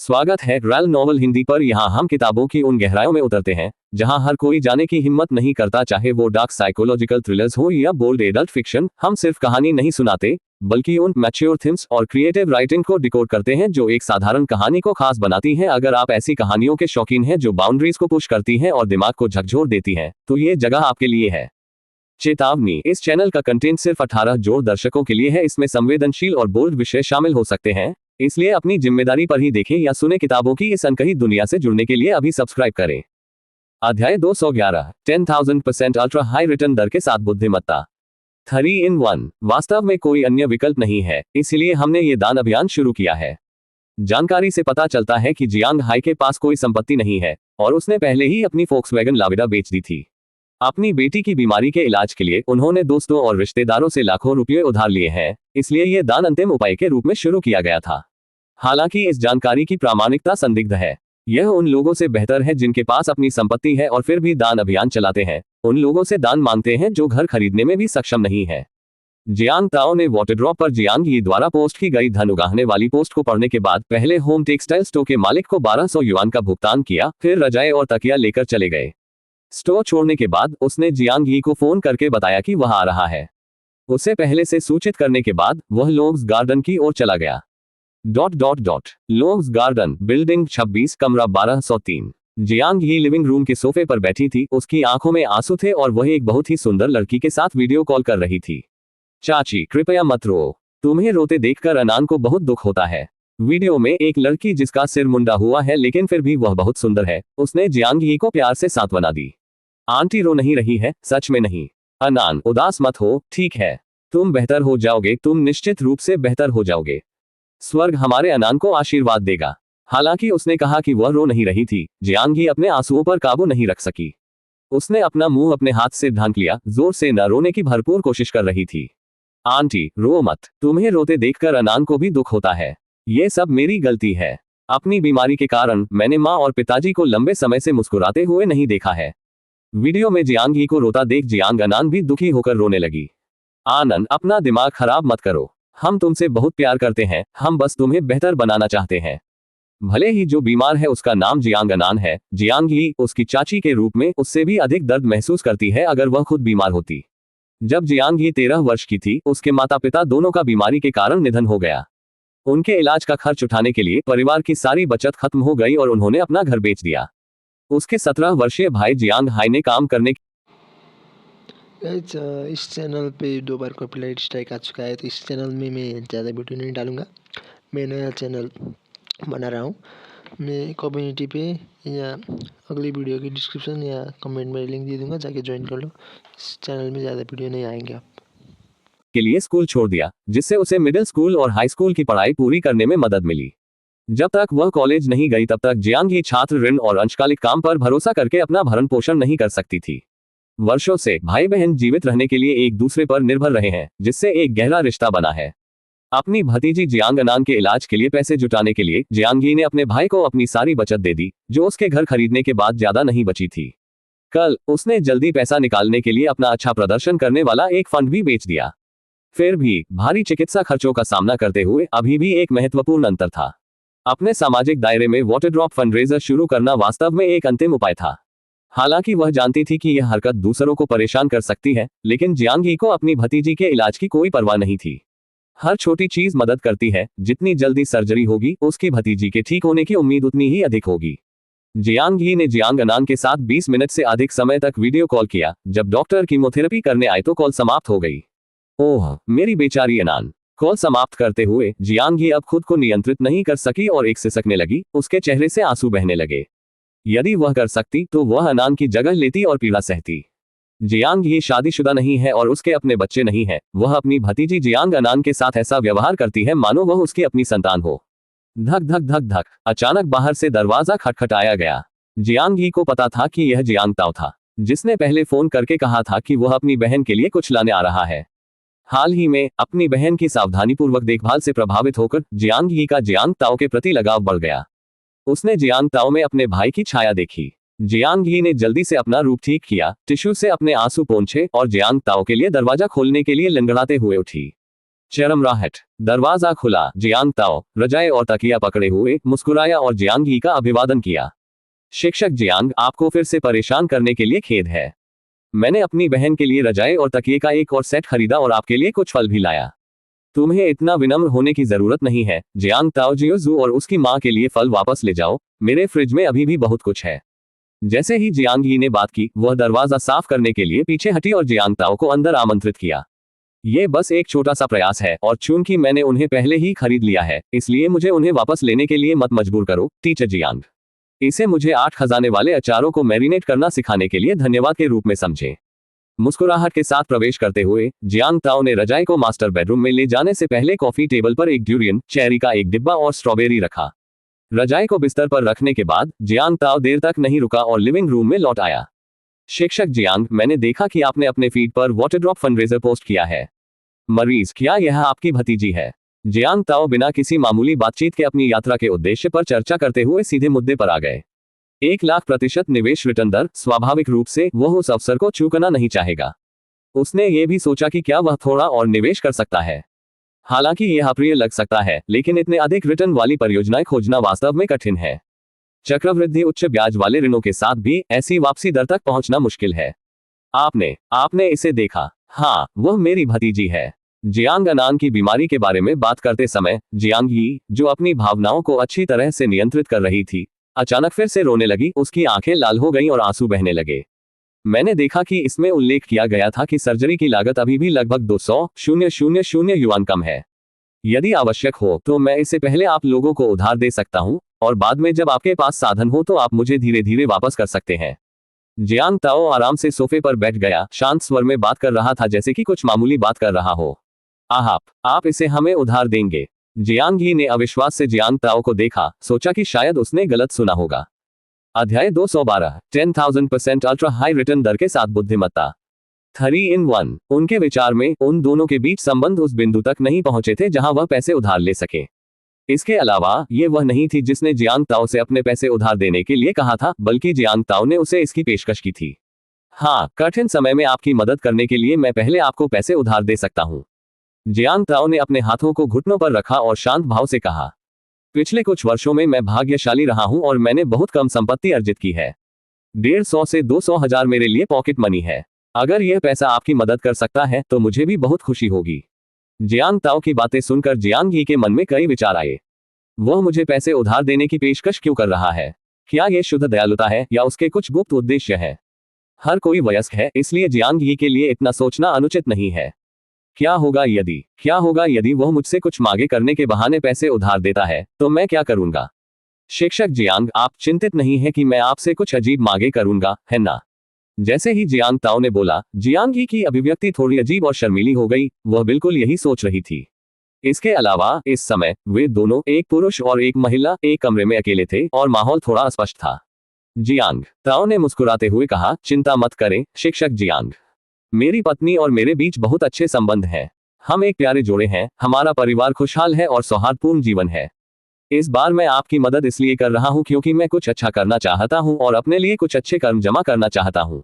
स्वागत है royal novel Hindi पर। यहाँ हम किताबों की उन गहराइयों में उतरते हैं जहाँ हर कोई जाने की हिम्मत नहीं करता, चाहे वो डार्क साइकोलॉजिकल थ्रिलर्स हो या बोल्ड एडल्ट फिक्शन। हम सिर्फ कहानी नहीं सुनाते, बल्कि उन मैच्योर थीम्स और क्रिएटिव राइटिंग को डिकोड करते हैं जो एक साधारण कहानी को खास बनाती हैं। अगर आप ऐसी कहानियों के शौकीन हैं जो बाउंड्रीज को पुश करती हैं और दिमाग को झकझोर देती हैं, तो ये जगह आपके लिए है। चेतावनी, इस चैनल का कंटेंट सिर्फ 18 जोड़ दर्शकों के लिए है। इसमें संवेदनशील और बोल्ड विषय शामिल हो सकते हैं, इसलिए अपनी जिम्मेदारी पर ही देखें या सुने। किताबों की इस अनकही दुनिया से जुड़ने के लिए अभी सब्सक्राइब करें। अध्याय 211, 10,000% अल्ट्रा हाई रिटर्न दर के साथ बुद्धिमत्ता। 3 in 1। वास्तव में कोई अन्य विकल्प नहीं है, इसलिए हमने ये दान अभियान शुरू किया है। जानकारी से पता चलता है कि जियांग हाई के पास कोई संपत्ति नहीं है और उसने पहले ही अपनी फोक्सवैगन लाविडा बेच दी थी। अपनी बेटी की बीमारी के इलाज के लिए उन्होंने दोस्तों और रिश्तेदारों से लाखों रुपये उधार लिए हैं, इसलिए यह दान अंतिम उपाय के रूप में शुरू किया गया था। हालांकि इस जानकारी की प्रामाणिकता संदिग्ध है। यह उन लोगों से बेहतर है जिनके पास अपनी संपत्ति है और फिर भी दान अभियान चलाते हैं, उन लोगों से दान मांगते हैं जो घर खरीदने में भी सक्षम नहीं है। जियांग ताओ ने वाटरड्रॉप पर जियांग यी द्वारा पोस्ट की गई धन उगाहने वाली पोस्ट को पढ़ने के बाद पहले होम टेक्सटाइल स्टोर के मालिक को 1200 युआन का भुगतान किया, फिर रजाई और तकिया लेकर चले गए। स्टोर छोड़ने के बाद उसने जियांग यी को फोन करके बताया कि वह आ रहा है। उसे पहले से सूचित करने के बाद वह लोग्स गार्डन की ओर चला गया। लोग्स गार्डन, बिल्डिंग 26, कमरा 1203। जियांग यी लिविंग रूम के सोफे पर बैठी थी। उसकी आंखों में आंसू थे और वह एक बहुत ही सुंदर लड़की के साथ वीडियो कॉल कर रही थी। चाची, कृपया मत रो, तुम्हें रोते देखकर अनान को बहुत दुख होता है। वीडियो में एक लड़की जिसका सिर मुंडा हुआ है लेकिन फिर भी वह बहुत सुंदर है, उसने जियांग यी को प्यार से सांत्वना दी। आंटी रो नहीं रही है, सच में नहीं। अनान, उदास मत हो, ठीक है, तुम बेहतर हो जाओगे, तुम निश्चित रूप से बेहतर हो जाओगे। स्वर्ग हमारे अनान को आशीर्वाद देगा। हालांकि उसने कहा कि वह रो नहीं रही थी, जियांग यी अपने आंसुओं पर काबू नहीं रख सकी। उसने अपना मुंह अपने हाथ से ढांक लिया, जोर से न रोने की भरपूर कोशिश कर रही थी। आंटी, रो मत, तुम्हें रोते देखकर अनान को भी दुख होता है। ये सब मेरी गलती है। अपनी बीमारी के कारण मैंने माँ और पिताजी को लंबे समय से मुस्कुराते हुए नहीं देखा है। वीडियो में जियांग यी को रोता देख जियांग अनान भी दुखी होकर रोने लगी। आनंद, अपना दिमाग खराब मत करो, हम तुमसे बहुत प्यार करते हैं, हम बस तुम्हें बेहतर बनाना चाहते हैं। भले ही जो बीमार है उसका नाम जियांग अनान है, जियांग यी उसकी चाची के रूप में उससे भी अधिक दर्द महसूस करती है अगर वह खुद बीमार होती। जब जियांग यी 13 वर्ष की थी, उसके माता पिता दोनों का बीमारी के कारण निधन हो गया। उनके इलाज का खर्च उठाने के लिए परिवार की सारी बचत खत्म हो गई और उन्होंने अपना घर बेच दिया। उसके 17 वर्षीय भाई जियांग हाई ने काम करने इस चैनल पे 2 बार कॉपीराइट स्ट्राइक आ चुका है, तो इस चैनल में मैं ज़्यादा वीडियो नहीं डालूंगा। मैं नया चैनल बना रहा हूँ। मैं कम्युनिटी पे या अगली वीडियो की डिस्क्रिप्शन या कमेंट में लिंक दे दूंगा, जाके ज्वाइन कर लो। इस चैनल में ज़्यादा वीडियो नहीं आएंगे आप के लिए स्कूल छोड़ दिया, जिससे उसे मिडिल स्कूल और हाई स्कूल की पढ़ाई पूरी करने में मदद मिली। जब तक वह कॉलेज नहीं गई तब तक जियांग यी छात्र ऋण और अंशकालिक काम पर भरोसा करके अपना भरण पोषण नहीं कर सकती थी। वर्षों से भाई बहन जीवित रहने के लिए एक दूसरे पर निर्भर रहे हैं, जिससे एक गहरा रिश्ता बना है। अपनी भतीजी जियांग अनान के इलाज के लिए पैसे जुटाने के लिए जियांग यी ने अपने भाई को अपनी सारी बचत दे दी, जो उसके घर खरीदने के बाद ज्यादा नहीं बची थी। कल उसने जल्दी पैसा निकालने के लिए अपना अच्छा प्रदर्शन करने वाला एक फंड भी बेच दिया। फिर भी भारी चिकित्सा खर्चों का सामना करते हुए अभी भी एक महत्वपूर्ण अंतर था। अपने सामाजिक दायरे में वाटरड्रॉप फंडरेजर शुरू करना वास्तव में एक अंतिम उपाय था। हालांकि वह जानती थी कि यह हरकत दूसरों को परेशान कर सकती है, लेकिन जियांग यी को अपनी भतीजी के इलाज की कोई परवाह नहीं थी। हर छोटी चीज मदद करती है। जितनी जल्दी सर्जरी होगी, उसकी भतीजी के ठीक होने की उम्मीद उतनी ही अधिक होगी। जियांग यी ने जियांग अनान के साथ 20 मिनट से अधिक समय तक वीडियो कॉल किया। जब डॉक्टर कीमोथेरेपी करने आए तो कॉल समाप्त हो गई। ओह, मेरी बेचारी अनान। कॉल समाप्त करते हुए जियांग यी अब खुद को नियंत्रित नहीं कर सकी और एक सिसकने लगी। उसके चेहरे से आंसू बहने लगे। यदि वह कर सकती तो वह अनान की जगह लेती और पीड़ा सहती। जियांग यी शादीशुदा नहीं है और उसके अपने बच्चे नहीं है। वह अपनी भतीजी जियांग अनान के साथ ऐसा व्यवहार करती है मानो वह उसकी अपनी संतान हो। धक धक धक धक, अचानक बाहर से दरवाजा खटखटाया गया। जियांग यी को पता था कि यह जियांग ताओ था, जिसने पहले फोन करके कहा था कि वह अपनी बहन के लिए कुछ लाने आ रहा है। हाल ही में अपनी बहन की सावधानीपूर्वक देखभाल से प्रभावित होकर जियांग यी का जियांग ताओ के प्रति लगाव बढ़ गया। उसने जियांग ताओ में अपने भाई की छाया देखी। जियांग यी ने जल्दी से अपना रूप ठीक किया, टिश्यू से अपने आंसू पोंछे और जियांग ताओ के लिए दरवाजा खोलने के लिए लंगड़ाते हुए उठी। चरमराहट। दरवाजा खुला, जियांग ताओ रजाई और तकिया पकड़े हुए मुस्कुराया और जियांग ही का अभिवादन किया। शिक्षक जियांग, आपको फिर से परेशान करने के लिए खेद है। मैंने अपनी बहन के लिए रजाई और तकिए का एक और सेट खरीदा और आपके लिए कुछ फल भी लाया। तुम्हें इतना विनम्र होने की जरूरत नहीं है। जियांग ताओ, जियोजू और उसकी माँ के लिए फल वापस ले जाओ, मेरे फ्रिज में अभी भी बहुत कुछ है। जैसे ही जियांग ही ने बात की, वह दरवाजा साफ करने के लिए पीछे हटी और जियांग ताओ को अंदर आमंत्रित किया। ये बस एक छोटा सा प्रयास है और चूंकि मैंने उन्हें पहले ही खरीद लिया है, इसलिए मुझे उन्हें वापस लेने के लिए मत मजबूर करो, टीचर जियांग। इसे मुझे 8 खजाने वाले अचारों को मैरिनेट करना सिखाने के लिए धन्यवाद के रूप में समझें। मुस्कुराहट के साथ प्रवेश करते हुए जियांग ताओ ने रजाई को मास्टर बेडरूम में ले जाने से पहले कॉफी टेबल पर एक ड्यूरियन चेरी का एक डिब्बा और स्ट्रॉबेरी रखा। रजाई को बिस्तर पर रखने के बाद जियांग ताओ देर तक नहीं रुका और लिविंग रूम में लौट आया। शिक्षक जियांग, मैंने देखा कि आपने अपने फीड पर वाटर ड्रॉप फंडरेजर पोस्ट किया है। मरीज, क्या यह आपकी भतीजी है? जियांग ताओ बिना किसी मामूली बातचीत के अपनी यात्रा के उद्देश्य पर चर्चा करते हुए सीधे मुद्दे पर आ गए। 1,00,000% निवेश रिटर्न दर, स्वाभाविक रूप से वह उस अवसर को चूकना नहीं चाहेगा। उसने ये भी सोचा कि क्या वह थोड़ा और निवेश कर सकता है। हालांकि यह अप्रिय लग सकता है, लेकिन इतने अधिक रिटर्न वाली परियोजनाएं खोजना वास्तव में कठिन है। चक्रवृद्धि उच्च ब्याज वाले ऋणों के साथ भी ऐसी वापसी दर तक पहुंचना मुश्किल है। आपने इसे देखा? हाँ, वह मेरी भतीजी है। जियांग अनान की बीमारी के बारे में बात करते समय जियांग ही, जो अपनी भावनाओं को अच्छी तरह से नियंत्रित कर रही थी, अचानक फिर से रोने लगी। उसकी आंखें लाल हो गईं और आंसू बहने लगे। मैंने देखा कि इसमें उल्लेख किया गया था कि सर्जरी की लागत अभी भी लगभग 200,000 युआन कम है। यदि आवश्यक हो तो मैं इसे पहले आप लोगों को उधार दे सकता हूं, और बाद में जब आपके पास साधन हो तो आप मुझे धीरे धीरे वापस कर सकते हैं। जियांग ताओ आराम से सोफे पर बैठ गया, शांत स्वर में बात कर रहा था जैसे कि कुछ मामूली बात कर रहा हो। आप इसे हमें उधार देंगे? जियांग ही ने अविश्वास से जियांग ताओ को देखा, सोचा कि शायद उसने गलत सुना होगा। अध्याय 212, 10,000% अल्ट्रा हाई रिटर्न दर के साथ बुद्धिमत्ता। 3 in 1। उनके विचार में उन दोनों के बीच संबंध उस बिंदु तक नहीं पहुंचे थे जहां वह पैसे उधार ले सके। इसके अलावा ये वह नहीं थी जिसने जियांग ताओ से अपने पैसे उधार देने के लिए कहा था, बल्कि जियांग ताओ ने उसे इसकी पेशकश की थी। हाँ, कठिन समय में आपकी मदद करने के लिए मैं पहले आपको पैसे उधार दे सकता हूँ। जियांग ताओ ने अपने हाथों को घुटनों पर रखा और शांत भाव से कहा, पिछले कुछ वर्षों में मैं भाग्यशाली रहा हूं और मैंने बहुत कम संपत्ति अर्जित की है। 150 से 200 हजार मेरे लिए पॉकेट मनी है। अगर यह पैसा आपकी मदद कर सकता है तो मुझे भी बहुत खुशी होगी। जियांग ताओ की बातें सुनकर जियांग ही के मन में कई विचार आए। वह मुझे पैसे उधार देने की पेशकश क्यों कर रहा है? क्या यह शुद्ध दयालुता है या उसके कुछ गुप्त उद्देश्य है? हर कोई वयस्क है, इसलिए जियांग ही के लिए इतना सोचना अनुचित नहीं है। क्या होगा यदि वह मुझसे कुछ मांगे करने के बहाने पैसे उधार देता है, तो मैं क्या करूंगा? शिक्षक जियांग, आप चिंतित नहीं है कि मैं आपसे कुछ अजीब मांगे करूंगा, है ना? जैसे ही जियांग ताओ ने बोला, जियांग ही की अभिव्यक्ति थोड़ी अजीब और शर्मीली हो गई। वह बिल्कुल यही सोच रही थी। इसके अलावा इस समय वे दोनों, एक पुरुष और एक महिला, एक कमरे में अकेले थे और माहौल थोड़ा अस्पष्ट था। जियांग ताओ ने मुस्कुराते हुए कहा, चिंता मत करें शिक्षक जियांग, मेरी पत्नी और मेरे बीच बहुत अच्छे संबंध हैं। हम एक प्यारे जोड़े हैं, हमारा परिवार खुशहाल है और सौहार्दपूर्ण जीवन है। इस बार मैं आपकी मदद इसलिए कर रहा हूं क्योंकि मैं कुछ अच्छा करना चाहता हूं और अपने लिए कुछ अच्छे कर्म जमा करना चाहता हूं।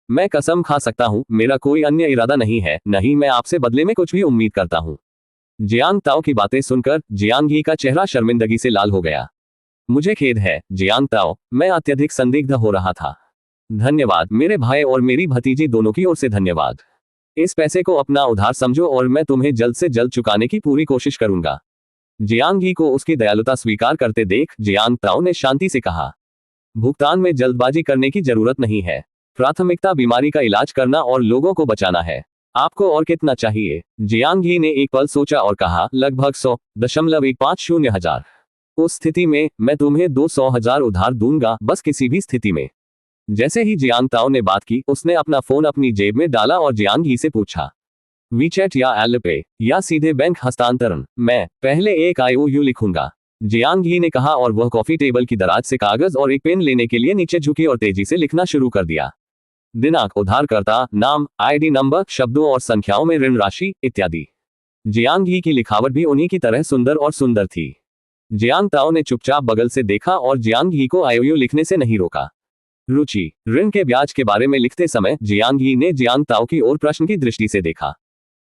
मैं कसम खा सकता हूं, मेरा कोई अन्य इरादा नहीं है, नहीं मैं आपसे बदले में कुछ भी उम्मीद करता हूं। जियांग ताओ की बातें सुनकर जियांग ही का चेहरा शर्मिंदगी से लाल हो गया। मुझे खेद है जियांग ताओ, मैं अत्यधिक संदिग्ध हो रहा था। धन्यवाद मेरे भाई और मेरी भतीजी दोनों की ओर से धन्यवाद। इस पैसे को अपना उधार समझो और मैं तुम्हें जल्द से जल्द चुकाने की पूरी कोशिश करूंगा। जियांग ही को उसकी दयालुता स्वीकार करते देख जियांग ताओ ने शांति से कहा, भुगतान में जल्दबाजी करने की जरूरत नहीं है। प्राथमिकता बीमारी का इलाज करना और लोगों को बचाना है। आपको और कितना चाहिए? जियांग ही ने एक पल सोचा और कहा, लगभग 100,150 हजार। उस स्थिति में मैं तुम्हें 200 हजार उधार दूंगा, बस किसी भी स्थिति में। जैसे ही जियांग ताओ ने बात की, उसने अपना फोन अपनी जेब में डाला और जियांग ही से पूछा, वीचैट या एलपे या सीधे बैंक हस्तांतरण? मैं पहले एक IOU लिखूंगा, जियांग ही ने कहा और वह कॉफी टेबल की दराज से कागज और एक पेन लेने के लिए नीचे झुकी और तेजी से लिखना शुरू कर दिया। दिनांक, उधारकर्ता नाम, ID नंबर, शब्दों और संख्याओं में ऋण राशि इत्यादि। जियांग ही की लिखावट भी उन्हीं की तरह सुंदर थी। जियांग ताओ ने चुपचाप बगल से देखा और जियांग ही को IOU लिखने से नहीं रोका। रुचि, ऋण के ब्याज के बारे में लिखते समय जियांग ही ने जियांग ताओ की ओर प्रश्न की दृष्टि से देखा।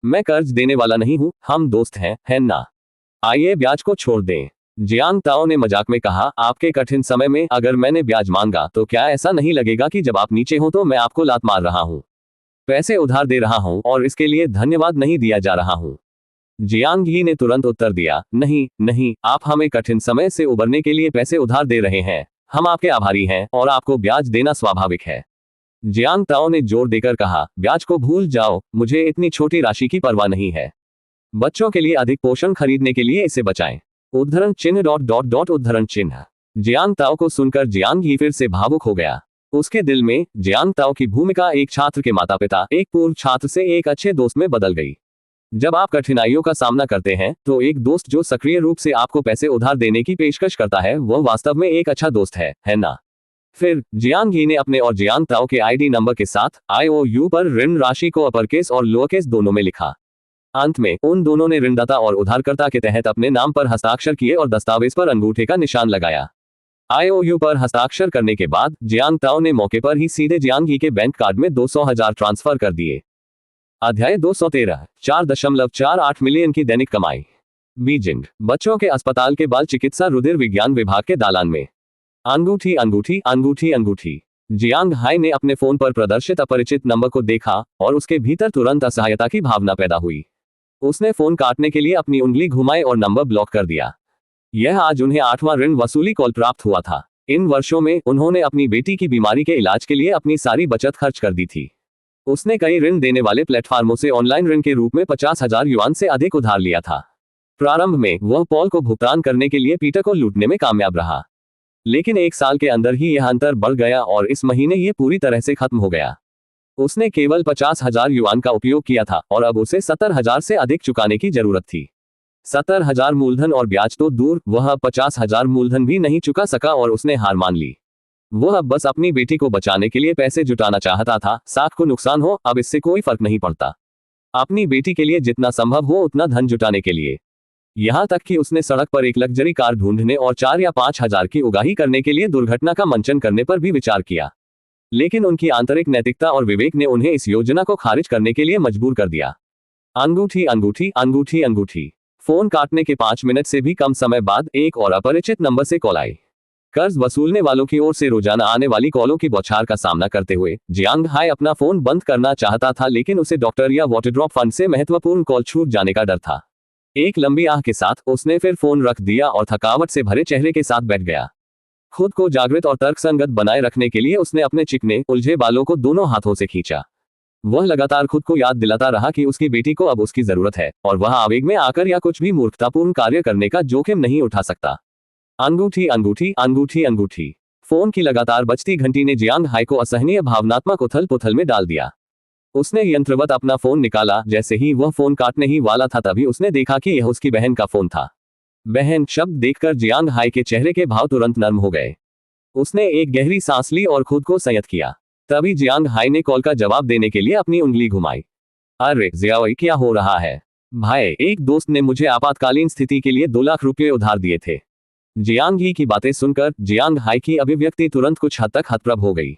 मैं कर्ज देने वाला नहीं हूँ, हम दोस्त हैं, है ना? आइए ब्याज को छोड़ दें। जियांग ताओ ने मजाक में कहा, आपके कठिन समय में अगर मैंने ब्याज मांगा तो क्या ऐसा नहीं लगेगा कि जब आप नीचे हो तो मैं आपको लात मार रहा हूँ? पैसे उधार दे रहा हूँ और इसके लिए धन्यवाद नहीं दिया जा रहा हूँ। जियांग ही ने तुरंत उत्तर दिया, नहीं नहीं, आप हमें कठिन समय से उबरने के लिए पैसे उधार दे रहे हैं, हम आपके आभारी हैं और आपको ब्याज देना स्वाभाविक है। जियांग ताओ ने जोर देकर कहा, ब्याज को भूल जाओ, मुझे इतनी छोटी राशि की परवाह नहीं है। बच्चों के लिए अधिक पोषण खरीदने के लिए इसे बचाएं। उद्धरण चिन्ह डॉट डॉट डॉट उद्धरण चिन्ह। जियांग ताओ को सुनकर जियांग ही फिर से भावुक हो गया। उसके दिल में जियांग ताओ की भूमिका एक छात्र के माता पिता, एक पूर्व छात्र से एक अच्छे दोस्त में बदल गई। जब आप कठिनाइयों का सामना करते हैं तो एक दोस्त जो सक्रिय रूप से आपको पैसे उधार देने की पेशकश करता है वह वास्तव में एक अच्छा दोस्त है ना? फिर जियांग ही ने अपने और जियांग ताओ के आईडी नंबर के साथ IOU पर ऋण राशि को अपरकेस और लोअरकेस दोनों में लिखा। अंत में उन दोनों ने ऋणदाता और उधारकर्ता के तहत अपने नाम पर हस्ताक्षर किए और दस्तावेज पर अंगूठे का निशान लगाया। IOU पर हस्ताक्षर करने के बाद जियांग ताओ ने मौके पर ही सीधे जियांग ही के बैंक कार्ड में 200,000 ट्रांसफर कर दिए। अध्याय 213 4.48 मिलियन की दैनिक कमाई। बीजिंग। बच्चों के अस्पताल के बाल चिकित्सा रुधिर विज्ञान विभाग के दालान में। अंगूठी अंगूठी अंगूठी अंगूठी। जियांग हाई ने अपने फोन पर प्रदर्शित अपरिचित नंबर को देखा और उसके भीतर तुरंत असहायता की भावना पैदा हुई। उसने फोन काटने के लिए अपनी उंगली घुमाई और नंबर ब्लॉक कर दिया। यह आज उन्हें 8वां ऋण वसूली कॉल प्राप्त हुआ था। इन वर्षों में उन्होंने अपनी बेटी की बीमारी के इलाज के लिए अपनी सारी बचत खर्च कर दी थी। उसने कई ऋण देने वाले प्लेटफार्मों से ऑनलाइन ऋण के रूप में 50,000 युआन से अधिक उधार लिया था। प्रारंभ में वह पॉल को भुगतान करने के लिए पीटर को लूटने में कामयाब रहा, लेकिन 1 साल के अंदर ही यह अंतर बढ़ गया और इस महीने यह पूरी तरह से खत्म हो गया। उसने केवल 50,000 युआन का उपयोग किया था और अब उसे 70,000 से अधिक चुकाने की जरूरत थी। 70,000 मूलधन और ब्याज तो दूर, वह अब 50,000 मूलधन भी नहीं चुका सका और उसने हार मान ली। वह अब बस अपनी बेटी को बचाने के लिए पैसे जुटाना चाहता था। साख को नुकसान हो, अब इससे कोई फर्क नहीं पड़ता। अपनी बेटी के लिए जितना संभव हो उतना धन जुटाने के लिए। यहां तक कि उसने सड़क पर एक लग्जरी कार ढूंढने और 4 या 5,000 की उगाही करने के लिए दुर्घटना का मंचन करने पर भी विचार किया, लेकिन उनकी आंतरिक नैतिकता और विवेक ने उन्हें इस योजना को खारिज करने के लिए मजबूर कर दिया। अंगूठी अंगूठी अंगूठी अंगूठी। फोन काटने के 5 मिनट से भी कम समय बाद एक और अपरिचित नंबर से कॉल आई। कर्ज वसूलने वालों की ओर से रोजाना आने वाली कॉलों की बौछार का सामना करते हुए जियांग हाई अपना फोन बंद करना चाहता था, लेकिन उसे डॉक्टर या वाटरड्रॉप फंड से महत्वपूर्ण कॉल छूट जाने का डर था। एक लंबी आह के साथ उसने फिर फोन रख दिया और थकावट से भरे चेहरे के साथ बैठ गया। खुद को जागृत और तर्कसंगत बनाए रखने के लिए उसने अपने चिकने उलझे बालों को दोनों हाथों से खींचा। वह लगातार खुद को याद दिलाता रहा कि उसकी बेटी को अब उसकी जरूरत है और वह आवेग में आकर या कुछ भी मूर्खतापूर्ण कार्य करने का जोखिम नहीं उठा सकता। अंगूठी अंगूठी अंगूठी अंगूठी। फोन की लगातार बजती घंटी ने जियांग हाई को असहनीय भावनात्मक उथल पुथल में डाल दिया। उसने यंत्रवत अपना फोन निकाला। जैसे ही वह फोन काटने ही वाला था तभी उसने देखा कि यह उसकी बहन का फोन था। बहन शब्द देखकर जियांग हाई के चेहरे के भाव तुरंत नर्म हो गए। उसने एक गहरी सांस ली और खुद को संयत किया। तभी जियांग हाई ने कॉल का जवाब देने के लिए अपनी उंगली घुमाई। अरे जियाओई, क्या हो रहा है? भाई, एक दोस्त ने मुझे आपातकालीन स्थिति के लिए 2 लाख रुपये उधार दिए थे। जियांग ही की बातें सुनकर जियांग हाई की अभिव्यक्ति तुरंत कुछ हद तक हतप्रभ हो गई।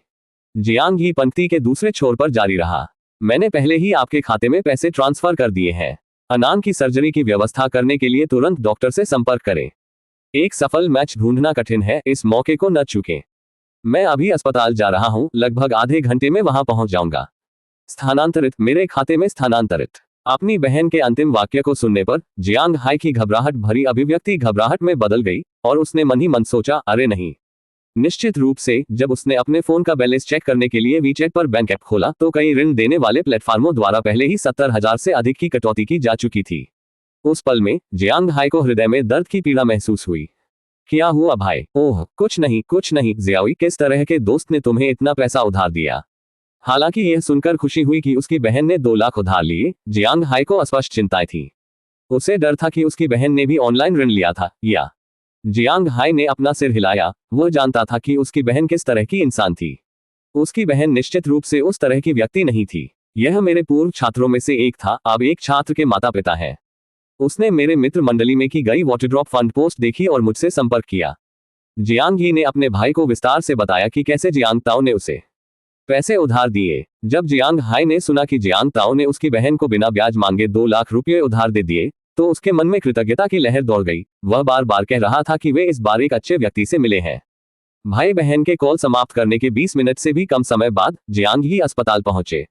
जियांग ही पंक्ति के दूसरे छोर पर जारी रहा। मैंने पहले ही आपके खाते में पैसे ट्रांसफर कर दिए हैं। अनान की सर्जरी की व्यवस्था करने के लिए तुरंत डॉक्टर से संपर्क करें। एक सफल मैच ढूंढना कठिन है, इस मौके को न चूकें। मैं अभी अस्पताल जा रहा हूं, लगभग आधे घंटे में वहां पहुंच जाऊंगा। स्थानांतरित, मेरे खाते में स्थानांतरित। अपनी बहन के अंतिम वाक्य को सुनने पर जियांग हाई की घबराहट भरी अभिव्यक्ति घबराहट में बदल गई और उसने मन ही मन सोचा, अरे नहीं। निश्चित रूप से जब उसने अपने फोन का बैलेंस चेक करने के लिए वीचैट पर बैंक ऐप खोला तो कई ऋण देने वाले प्लेटफार्मों द्वारा पहले ही 70,000 से अधिक की कटौती की जा चुकी थी। उस पल में जियांग हाई को हृदय में दर्द की पीड़ा महसूस हुई। क्या हुआ भाई? ओह कुछ नहीं जियाओई, किस तरह के दोस्त ने तुम्हें इतना पैसा उधार दिया? हालांकि यह सुनकर खुशी हुई कि उसकी बहन ने 2 लाख उधार लिए, जियांग हाई को अस्पष्ट चिंताएं थी। उसे डर था कि उसकी बहन ने भी ऑनलाइन ऋण लिया था या। जियांग हाई ने अपना सिर हिलाया। वह जानता था कि उसकी बहन किस तरह की इंसान थी। उसकी बहन निश्चित रूप से उस तरह की व्यक्ति नहीं थी। यह मेरे पूर्व छात्रों में से एक था, अब एक छात्र के माता पिता हैं। उसने मेरे मित्र मंडली में की गई वाटरड्रॉप फंड पोस्ट देखी और मुझसे संपर्क किया। जियांग ही ने अपने भाई को विस्तार से बताया कि कैसे जियांग ताओ ने उसे पैसे उधार दिए। जब जियांग हाई ने सुना कि जियांग ताओ ने उसकी बहन को बिना ब्याज मांगे 2 लाख रुपये उधार दे दिए, तो उसके मन में कृतज्ञता की लहर दौड़ गई। वह बार बार कह रहा था कि वे इस बार एक अच्छे व्यक्ति से मिले हैं। भाई बहन के कॉल समाप्त करने के 20 मिनट से भी कम समय बाद जियांग ही अस्पताल पहुंचे।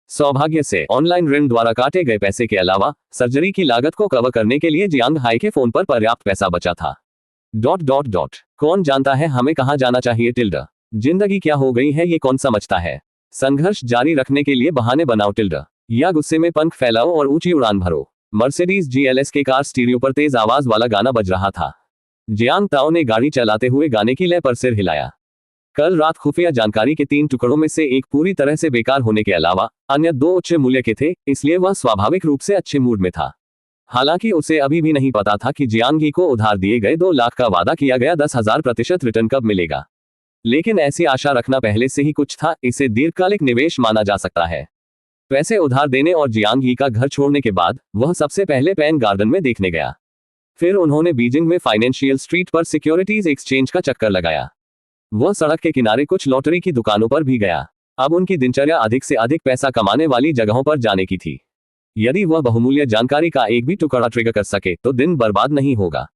सौभाग्य से ऑनलाइन ऋण द्वारा काटे गए पैसे के अलावा सर्जरी की लागत को कवर करने के लिए जियांग हाई के फोन पर पर्याप्त पैसा बचा था। ... कौन जानता है हमें कहां जाना चाहिए टिल्डा। जिंदगी क्या हो गई है ये कौन समझता है। संघर्ष जारी रखने के लिए बहाने बनाओ टिल्डा, या गुस्से में पंख फैलाओ और ऊंची उड़ान भरो। मर्सिडीज GLS के कार स्टीरियो पर तेज आवाज वाला गाना बज रहा था। जियांग ताओ ने गाड़ी चलाते हुए गाने की लय पर सिर हिलाया। कल रात खुफिया जानकारी के 3 टुकड़ों में से एक पूरी तरह से बेकार होने के अलावा अन्य 2 उच्च मूल्य के थे, इसलिए वह स्वाभाविक रूप से अच्छे मूड में था। हालांकि उसे अभी भी नहीं पता था कि जियांग ही को उधार दिए गए 2 लाख का वादा किया गया 10,000% रिटर्न कब मिलेगा। लेकिन ऐसी आशा रखना पहले से ही कुछ था, इसे दीर्घकालिक निवेश माना जा सकता है। पैसे उधार देने और जियांग ही का घर छोड़ने के बाद वह सबसे पहले पैन गार्डन में देखने गया। फिर उन्होंने बीजिंग में फाइनेंशियल स्ट्रीट पर सिक्योरिटीज एक्सचेंज का चक्कर लगाया। वह सड़क के किनारे कुछ लॉटरी की दुकानों पर भी गया। अब उनकी दिनचर्या अधिक से अधिक पैसा कमाने वाली जगहों पर जाने की थी। यदि वह बहुमूल्य जानकारी का एक भी टुकड़ा ट्रिगर कर सके तो दिन बर्बाद नहीं होगा।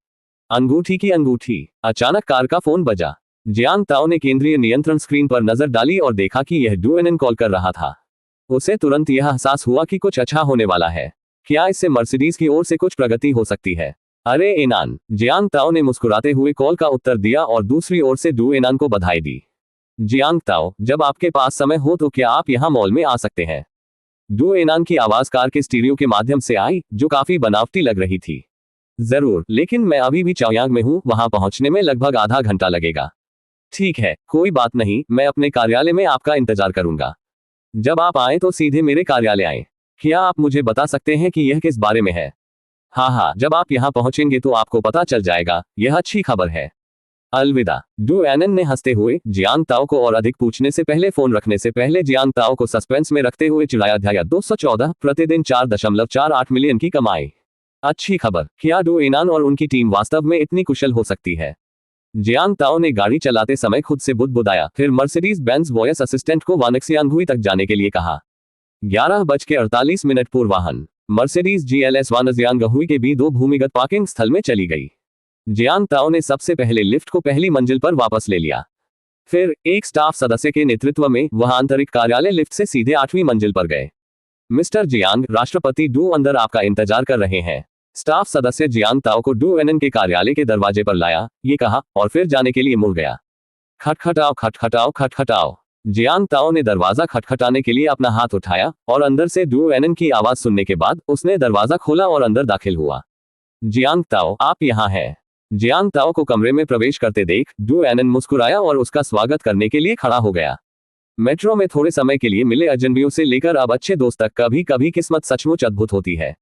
अंगूठी की अंगूठी। अचानक कार का फोन बजा। जियांग ताओ ने केंद्रीय नियंत्रण स्क्रीन पर नजर डाली और देखा कि यह डू एनएन कॉल कर रहा था। उसे तुरंत यह एहसास हुआ कि कुछ अच्छा होने वाला है। क्या इससे मर्सिडीज की ओर से कुछ प्रगति हो सकती है। अरे एनान। जियांग ताओ ने मुस्कुराते हुए कॉल का उत्तर दिया और दूसरी ओर से डू एनान को बधाई दी। जियांग ताओ, जब आपके पास समय हो तो क्या आप यहाँ मॉल में आ सकते हैं। डू एनान की आवाज कार के स्टीरियो के माध्यम से आई, जो काफी बनावटी लग रही थी। जरूर, लेकिन मैं अभी भी चाओयांग में हूँ, वहां पहुंचने में लगभग आधा घंटा लगेगा। ठीक है, कोई बात नहीं, मैं अपने कार्यालय में आपका इंतजार करूंगा। जब आप आए तो सीधे मेरे कार्यालय आए। क्या आप मुझे बता सकते हैं कि यह किस बारे में है। हाँ, जब आप यहाँ पहुंचेंगे तो आपको पता चल जाएगा, यह अच्छी खबर है। अलविदा। डू एनन ने हंसते हुए जियांग ताओ को और अधिक पूछने से पहले फोन रखने से पहले जियांग ताओ को सस्पेंस में रखते हुए चिढ़ाया। अध्याय 214, प्रतिदिन 4.48 मिलियन की कमाई। अच्छी खबर। क्या डू एनान और उनकी टीम वास्तव में इतनी कुशल हो सकती है। जियांग ताओ ने गाड़ी चलाते समय खुद से बुदबुदाया, फिर मर्सिडीज बेंज वॉयस असिस्टेंट को वानक्सियांगहुई तक जाने के लिए कहा। 11:48 पूर्वाह्न मर्सिडीज GLS वानक्सियांगहुई के B2 भूमिगत पार्किंग स्थल में चली गई। जियांग ताओ ने सबसे पहले लिफ्ट को पहली मंजिल पर वापस ले लिया। फिर एक स्टाफ सदस्य के नेतृत्व में वह आंतरिक कार्यालय लिफ्ट से सीधे 8वीं मंजिल पर गए। मिस्टर जियांग, राष्ट्रपति डू अंदर आपका इंतजार कर रहे हैं। स्टाफ सदस्य जियांग ताओ को डू एनएन के कार्यालय के दरवाजे पर लाया, ये कहा, और फिर जाने के लिए मुड़ गया। खटखटाओ खटखटाओ खटखटाओ। जियांग ताओ ने दरवाजा खटखटाने के लिए अपना हाथ उठाया और अंदर से डू एनएन की आवाज सुनने के बाद उसने दरवाजा खोला और अंदर दाखिल हुआ। जियांग ताओ, आप यहाँ हैं। जियांग ताओ को कमरे में प्रवेश करते देख डू एनएन मुस्कुराया और उसका स्वागत करने के लिए खड़ा हो गया। मेट्रो में थोड़े समय के लिए मिले अजनबियों से लेकर अब अच्छे दोस्त तक कभी कभी किस्मत सचमुच अद्भुत होती है।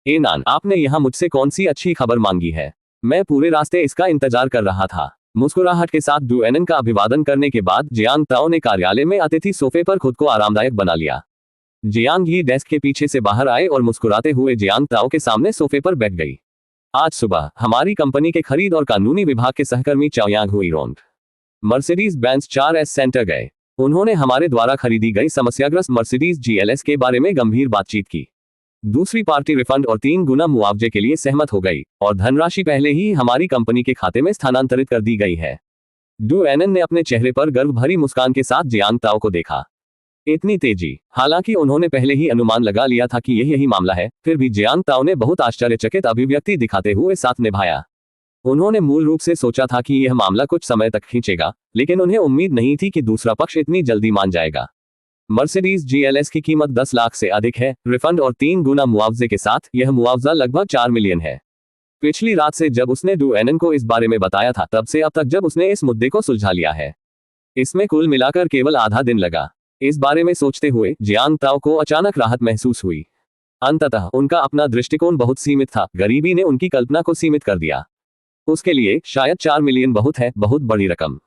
एनान, आपने यहाँ मुझसे कौन सी अच्छी खबर मांगी है। मैं पूरे रास्ते इसका इंतजार कर रहा था। मुस्कुराहट के साथ डू एनएन का अभिवादन करने के बाद जियांग ताओ ने कार्यालय में अतिथि सोफे पर खुद को आरामदायक बना लिया। जियांग ही डेस्क के पीछे से बाहर आए और मुस्कुराते हुए जियांग ताओ के सामने सोफे पर बैठ गई। आज सुबह हमारी कंपनी के खरीद और कानूनी विभाग के सहकर्मी चाओयांगहुई रोंग मर्सिडीज बेंज 4S सेंटर गए। उन्होंने हमारे द्वारा खरीदी गई समस्याग्रस्त मर्सिडीज GLS के बारे में गंभीर बातचीत की। दूसरी पार्टी रिफंड और 3 गुना मुआवजे के लिए सहमत हो गई और धनराशि पहले ही हमारी कंपनी के खाते में स्थानांतरित कर दी गई है। डू एनएन ने अपने चेहरे पर गर्व भरी मुस्कान के साथ जियांग ताओ को देखा। इतनी तेजी। हालांकि उन्होंने पहले ही अनुमान लगा लिया था कि यही मामला है, फिर भी जियांग ताओ ने बहुत आश्चर्यचकित अभिव्यक्ति दिखाते हुए साथ निभाया। उन्होंने मूल रूप से सोचा था कि यह मामला कुछ समय तक खींचेगा, लेकिन उन्हें उम्मीद नहीं थी कि दूसरा पक्ष इतनी जल्दी मान जाएगा। मर्सिडीज GLS की कीमत 10 लाख से अधिक है। रिफंड और 3 गुना मुआवजे के साथ यह मुआवजा लगभग 4 मिलियन है। पिछली रात से जब उसने डू एनएन को इस बारे में बताया था, तब से अब तक जब उसने इस मुद्दे को सुलझा लिया है, इसमें कुल मिलाकर केवल आधा दिन लगा। इस बारे में सोचते हुए जियांग ताओ को अचानक राहत महसूस हुई। अंततः उनका अपना दृष्टिकोण बहुत सीमित था, गरीबी ने उनकी कल्पना को सीमित कर दिया। उसके लिए शायद 4 मिलियन बहुत है, बहुत बड़ी रकम।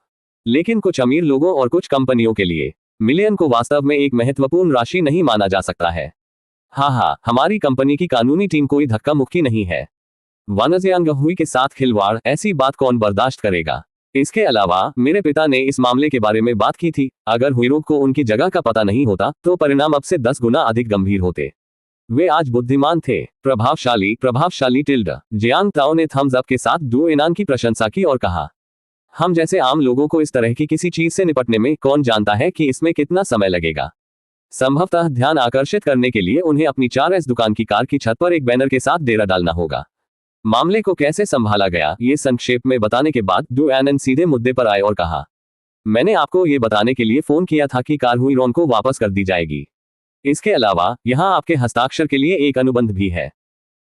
लेकिन कुछ अमीर लोगों और कुछ कंपनियों के लिए मिलियन को वास्तव में एक महत्वपूर्ण राशि नहीं माना जा सकता है। हाँ, हमारी कंपनी की कानूनी टीम कोई धक्का मुक्की नहीं है। वानक्सियांगहुई के साथ खिलवाड़, ऐसी बात कौन बर्दाश्त करेगा। इसके अलावा मेरे पिता ने इस मामले के बारे में बात की थी। अगर हुईरोक को उनकी जगह का पता नहीं होता तो परिणाम अब से 10 गुना अधिक गंभीर होते। वे आज बुद्धिमान थे, प्रभावशाली प्रभावशाली टिल्ड। जियांग ताओ ने थम्स अप के साथ डू एनान की प्रशंसा की और कहा, हम जैसे आम लोगों को इस तरह की किसी चीज से निपटने में कौन जानता है कि इसमें कितना समय लगेगा। संभवतः ध्यान आकर्षित करने के लिए उन्हें अपनी 4S दुकान की कार की छत पर एक बैनर के साथ डेरा डालना होगा। मामले को कैसे संभाला गया ये संक्षेप में बताने के बाद डू एनन सीधे मुद्दे पर आए और कहा, मैंने आपको ये बताने के लिए फोन किया था कि कार हुईरोन को वापस कर दी जाएगी। इसके अलावा यहाँ आपके हस्ताक्षर के लिए एक अनुबंध भी है।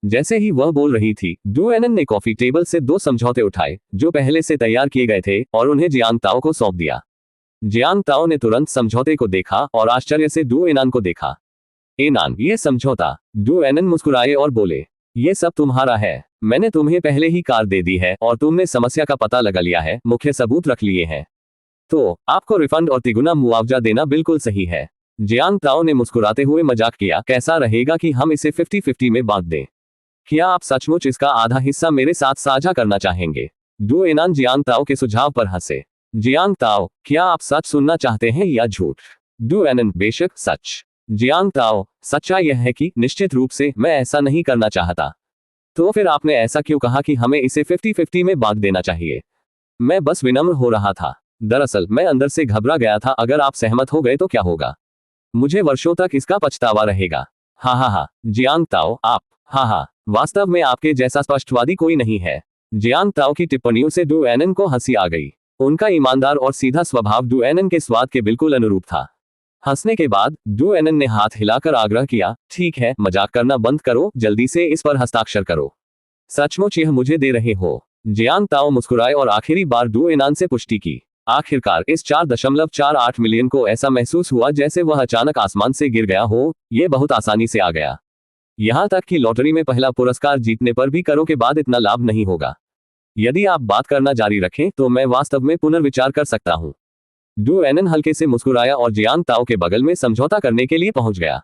जैसे ही वह बोल रही थी, डू एनन ने कॉफी टेबल से 2 समझौते उठाए जो पहले से तैयार किए गए थे और उन्हें जियांग ताओ को सौंप दिया। जियांग ताओ ने तुरंत समझौते को देखा और आश्चर्य से डू एनान को देखा। एनान, ये समझौता? डू एनन मुस्कुराए और बोले, ये सब तुम्हारा है। मैंने तुम्हें पहले ही कार दे दी है और तुमने समस्या का पता लगा लिया है, मुख्य सबूत रख लिए हैं। तो आपको रिफंड और तिगुना मुआवजा देना बिल्कुल सही है। जियांग ताओ ने मुस्कुराते हुए मजाक किया, कैसा रहेगा कि हम इसे 50-50 में बांट दें? क्या आप सचमुच इसका आधा हिस्सा मेरे साथ साझा करना चाहेंगे? डू एनान जियांग ताओ के सुझाव पर हंसे। जियांग ताओ, क्या आप सच सुनना चाहते हैं या झूठ? डू एनन, बेशक सच। जियांग ताओ, सच्चाई यह है कि निश्चित रूप से मैं ऐसा नहीं करना चाहता। तो फिर आपने ऐसा क्यों कहा कि हमें इसे 50-50 में बांट देना चाहिए? मैं बस विनम्र हो रहा था। दरअसल मैं अंदर से घबरा गया था, अगर आप सहमत हो गए तो क्या होगा? मुझे वर्षों तक इसका पछतावा रहेगा। हा, जियांग ताओ, आप? हा, वास्तव में आपके जैसा स्पष्टवादी कोई नहीं है। जियांग ताओ की टिप्पणियों से डू एनन को हंसी आ गई। उनका ईमानदार और सीधा स्वभाव डू एनन के स्वाद के बिल्कुल अनुरूप था। हंसने के बाद डू एनन ने हाथ हिलाकर आग्रह किया, ठीक है, मजाक करना बंद करो, जल्दी से इस पर हस्ताक्षर करो। सचमुच यह मुझे दे रहे हो? जियांग ताओ मुस्कुराए और आखिरी बार डू एनान से पुष्टि की। आखिरकार इस 4.48 मिलियन को ऐसा महसूस हुआ जैसे वह अचानक आसमान से गिर गया हो। यह बहुत आसानी से आ गया। यहां तक कि लॉटरी में पहला पुरस्कार जीतने पर भी करों के बाद इतना लाभ नहीं होगा। यदि आप बात करना जारी रखें तो मैं वास्तव में पुनर्विचार कर सकता हूं। डू एनन हल्के से मुस्कुराया और जियांग ताओ के बगल में समझौता करने के लिए पहुंच गया।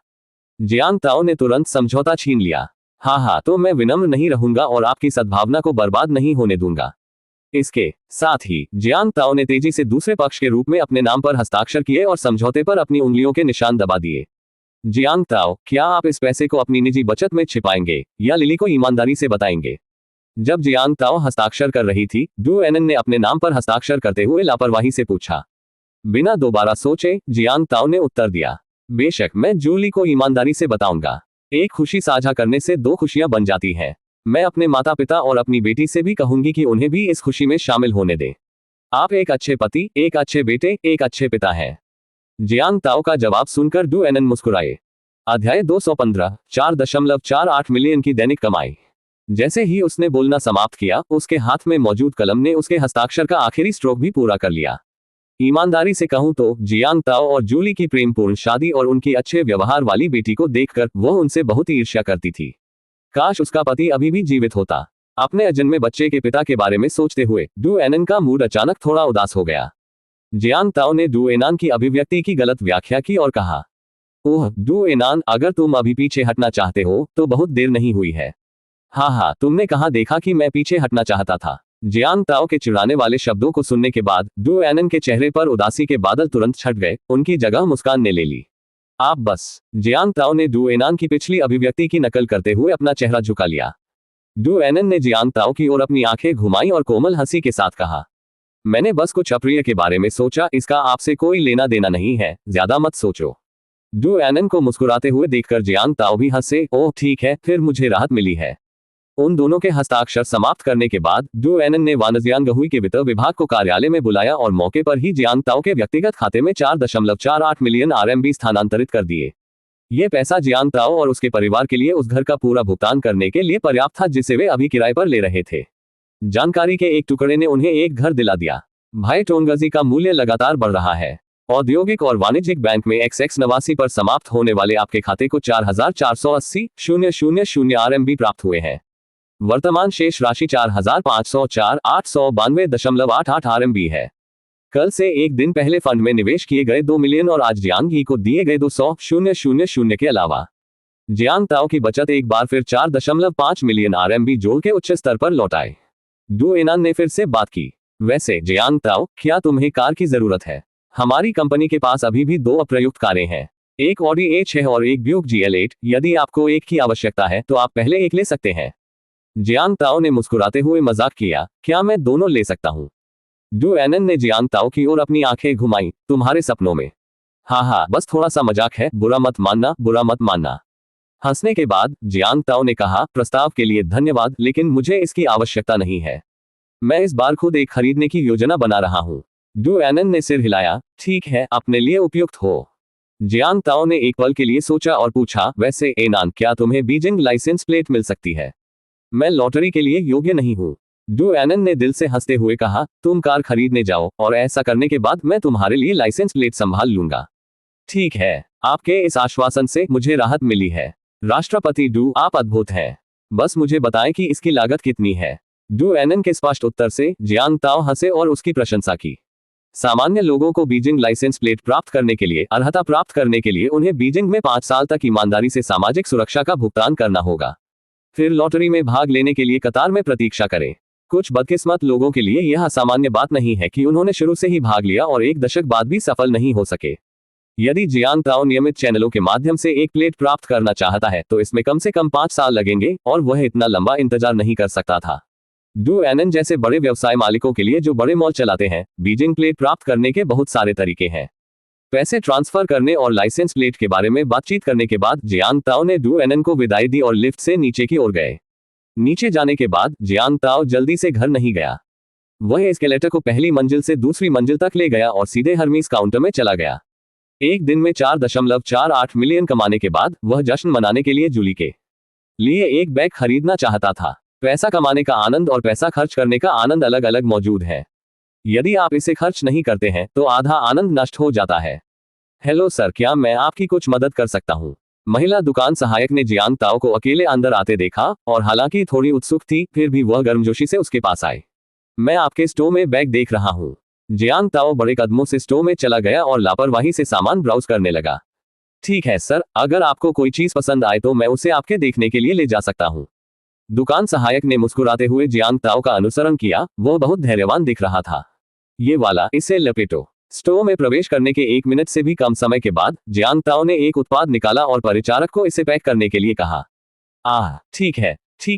जियांग ताओ ने तुरंत समझौता छीन लिया। हाँ, तो मैं विनम्र नहीं रहूंगा और आपकी सद्भावना को बर्बाद नहीं होने दूंगा। इसके साथ ही जियांग ताओ ने तेजी से दूसरे पक्ष के रूप में अपने नाम पर हस्ताक्षर किए और समझौते पर अपनी उंगलियों के निशान दबा दिए। जियांग ताओ, क्या आप इस पैसे को अपनी निजी बचत में छिपाएंगे या लिली को ईमानदारी से बताएंगे? जब जियांग ताओ हस्ताक्षर कर रही थी, डू एनन ने अपने नाम पर हस्ताक्षर करते हुए लापरवाही से पूछा। बिना दोबारा सोचे जियांग ताओ ने उत्तर दिया, बेशक, मैं जूली को ईमानदारी से बताऊंगा। एक खुशी साझा करने से 2 खुशियां बन जाती हैं। मैं अपने माता पिता और अपनी बेटी से भी कहूंगी कि उन्हें भी इस खुशी में शामिल होने दें। आप एक अच्छे पति, एक अच्छे बेटे, एक अच्छे पिता हैं। जियांग ताओ का जवाब सुनकर डू एनन मुस्कुराए। अध्याय 215, 4.48 मिलियन की दैनिक कमाई। जैसे ही उसने बोलना समाप्त किया, उसके हाथ में मौजूद कलम ने उसके हस्ताक्षर का आखिरी स्ट्रोक भी पूरा कर लिया। ईमानदारी से कहूं तो जियांग ताओ और जूली की प्रेमपूर्ण शादी और उनकी अच्छे व्यवहार वाली बेटी को देखकर वह उनसे बहुत ईर्ष्या करती थी। काश उसका पति अभी भी जीवित होता। अपने अजन्मे बच्चे के पिता के बारे में सोचते हुए डू एनन का मूड अचानक थोड़ा उदास हो गया। जियांग ताओ ने डू एनान की अभिव्यक्ति की गलत व्याख्या की और कहा, ओह डू एनान, अगर तुम अभी पीछे हटना चाहते हो तो बहुत देर नहीं हुई है। हाँ, तुमने कहाँ देखा कि मैं पीछे हटना चाहता था? जियांग ताओ के चिढ़ाने वाले शब्दों को सुनने के बाद डू एनन के चेहरे पर उदासी के बादल तुरंत छट गए, उनकी जगह मुस्कान ने ले ली। आप बस। जियांग ताओ ने डू एनान की पिछली अभिव्यक्ति की नकल करते हुए अपना चेहरा झुका लिया। डू एनन ने जियांग ताओ की ओर अपनी आंखें घुमाई और कोमल हंसी के साथ कहा, मैंने बस कुछ अप्रिय के बारे में सोचा, इसका आपसे कोई लेना देना नहीं है, ज्यादा मत सोचो। डू एनन को मुस्कुराते हुए देखकर जियांग ताओ भी हंसे, ओह ठीक है, फिर मुझे राहत मिली है। उन दोनों के हस्ताक्षर समाप्त करने के बाद डू एनन ने वानजियांग गहुई के वित्त विभाग को कार्यालय में बुलाया और मौके पर ही जियांग ताओ के व्यक्तिगत खाते में 4.48 मिलियन RMB स्थानांतरित कर दिए। ये पैसा जियांग ताओ और उसके परिवार के लिए उस घर का पूरा भुगतान करने के लिए पर्याप्त था जिसे वे अभी किराए पर ले रहे थे। जानकारी के एक टुकड़े ने उन्हें एक घर दिला दिया। भाई टोंगजी का मूल्य लगातार बढ़ रहा है। औद्योगिक और वाणिज्यिक बैंक में XX89 पर समाप्त होने वाले आपके खाते को 4,480,000 RMB प्राप्त हुए हैं। वर्तमान शेष राशि 4,504,892.88 RMB है। कल से एक दिन पहले फंड में निवेश किए गए 2 मिलियन और आज जियांग ही को दिए गए 200,000 के अलावा जियांग ताओ की बचत एक बार फिर 4.5 मिलियन RMB जोड़ के उच्च स्तर पर लौट आए। डू एनान ने फिर से बात की। वैसे जियांग ताओ, क्या तुम्हें कार की जरूरत है? हमारी कंपनी के पास अभी भी 2 अप्रयुक्त कारें हैं, एक ऑडी A6 और एक ब्यूक GL8। यदि आपको एक की आवश्यकता है तो आप पहले एक ले सकते हैं। जियांग ताओ ने मुस्कुराते हुए मजाक किया, क्या मैं दोनों ले सकता हूँ? डू एनन ने जियांग ताओ की ओर अपनी आंखें घुमाई, तुम्हारे सपनों में। हाँ, बस थोड़ा सा मजाक है, बुरा मत मानना, बुरा मत मानना। हंसने के बाद जियांग ताओ ने कहा, प्रस्ताव के लिए धन्यवाद, लेकिन मुझे इसकी आवश्यकता नहीं है। मैं इस बार खुद एक खरीदने की योजना बना रहा हूँ। डू एनन ने सिर हिलाया, ठीक है, अपने लिए उपयुक्त हो। जियांग ताओ ने एक पल के लिए सोचा और पूछा, वैसे एनान, क्या तुम्हें बीजिंग लाइसेंस प्लेट मिल सकती है? मैं लॉटरी के लिए योग्य नहीं हूँ। डू एनन ने दिल से हंसते हुए कहा, तुम कार खरीदने जाओ और ऐसा करने के बाद मैं तुम्हारे लिए लाइसेंस प्लेट संभाल लूंगा। ठीक है, आपके इस आश्वासन से मुझे राहत मिली है। राष्ट्रपति डू, आप अद्भुत हैं। बस मुझे बताएं कि इसकी लागत कितनी है। डू एनन के स्पष्ट उत्तर से जियांग ताओ हंसे और उसकी प्रशंसा की। सामान्य लोगों को बीजिंग लाइसेंस प्लेट प्राप्त करने के लिए, अर्हता प्राप्त करने के लिए उन्हें बीजिंग में 5 साल तक ईमानदारी से सामाजिक सुरक्षा का भुगतान करना होगा। फिर लॉटरी में भाग लेने के लिए कतार में प्रतीक्षा करें। कुछ बदकिस्मत लोगों के लिए यह सामान्य बात नहीं है कि उन्होंने शुरू से ही भाग लिया और 1 दशक बाद भी सफल नहीं हो सके। यदि जियांग ताओ नियमित चैनलों के माध्यम से एक प्लेट प्राप्त करना चाहता है तो इसमें कम से कम 5 साल लगेंगे और वह इतना लंबा इंतजार नहीं कर सकता था। डू एनन जैसे बड़े व्यवसाय मालिकों के लिए जो बड़े मॉल चलाते हैं, बीजिंग प्लेट प्राप्त करने के बहुत सारे तरीके हैं। पैसे ट्रांसफर करने और लाइसेंस प्लेट के बारे में बातचीत करने के बाद जियांग ताओ ने डू एनन को विदाई दी और लिफ्ट से नीचे की ओर गए। नीचे जाने के बाद जियांग ताओ जल्दी से घर नहीं गया। वह एस्केलेटर को पहली मंजिल से दूसरी मंजिल तक ले गया और सीधे हर्मीस काउंटर में चला गया। एक दिन में 4.48 मिलियन कमाने के बाद वह जश्न मनाने के लिए जूली के लिए एक बैग खरीदना चाहता था। पैसा कमाने का आनंद और पैसा खर्च करने का आनंद अलग अलग मौजूद है। यदि आप इसे खर्च नहीं करते हैं तो आधा आनंद नष्ट हो जाता है। हेलो सर, क्या मैं आपकी कुछ मदद कर सकता हूँ? महिला दुकान सहायक ने जियांग ताओ को अकेले अंदर आते देखा और हालांकि थोड़ी उत्सुक थी, फिर भी वह गर्मजोशी से उसके पास आई। मैं आपके स्टोर में बैग देख रहा हूँ। जियांग ताओ बड़े कदमों से स्टोर में चला गया और लापरवाही से सामान ब्राउज करने लगा। ठीक है सर, अगर आपको कोई चीज पसंद आए तो मैं उसे आपके देखने के लिए ले जा सकता हूँ। दुकान सहायक ने मुस्कुराते हुए जियांग ताओ का अनुसरण किया। वह बहुत धैर्यवान दिख रहा था। ये वाला, इसे लपेटो। स्टोर में प्रवेश करने के 1 मिनट से भी कम समय के बाद जियांग ताओ ने एक उत्पाद निकाला और परिचारक को इसे पैक करने के लिए कहा। ठीक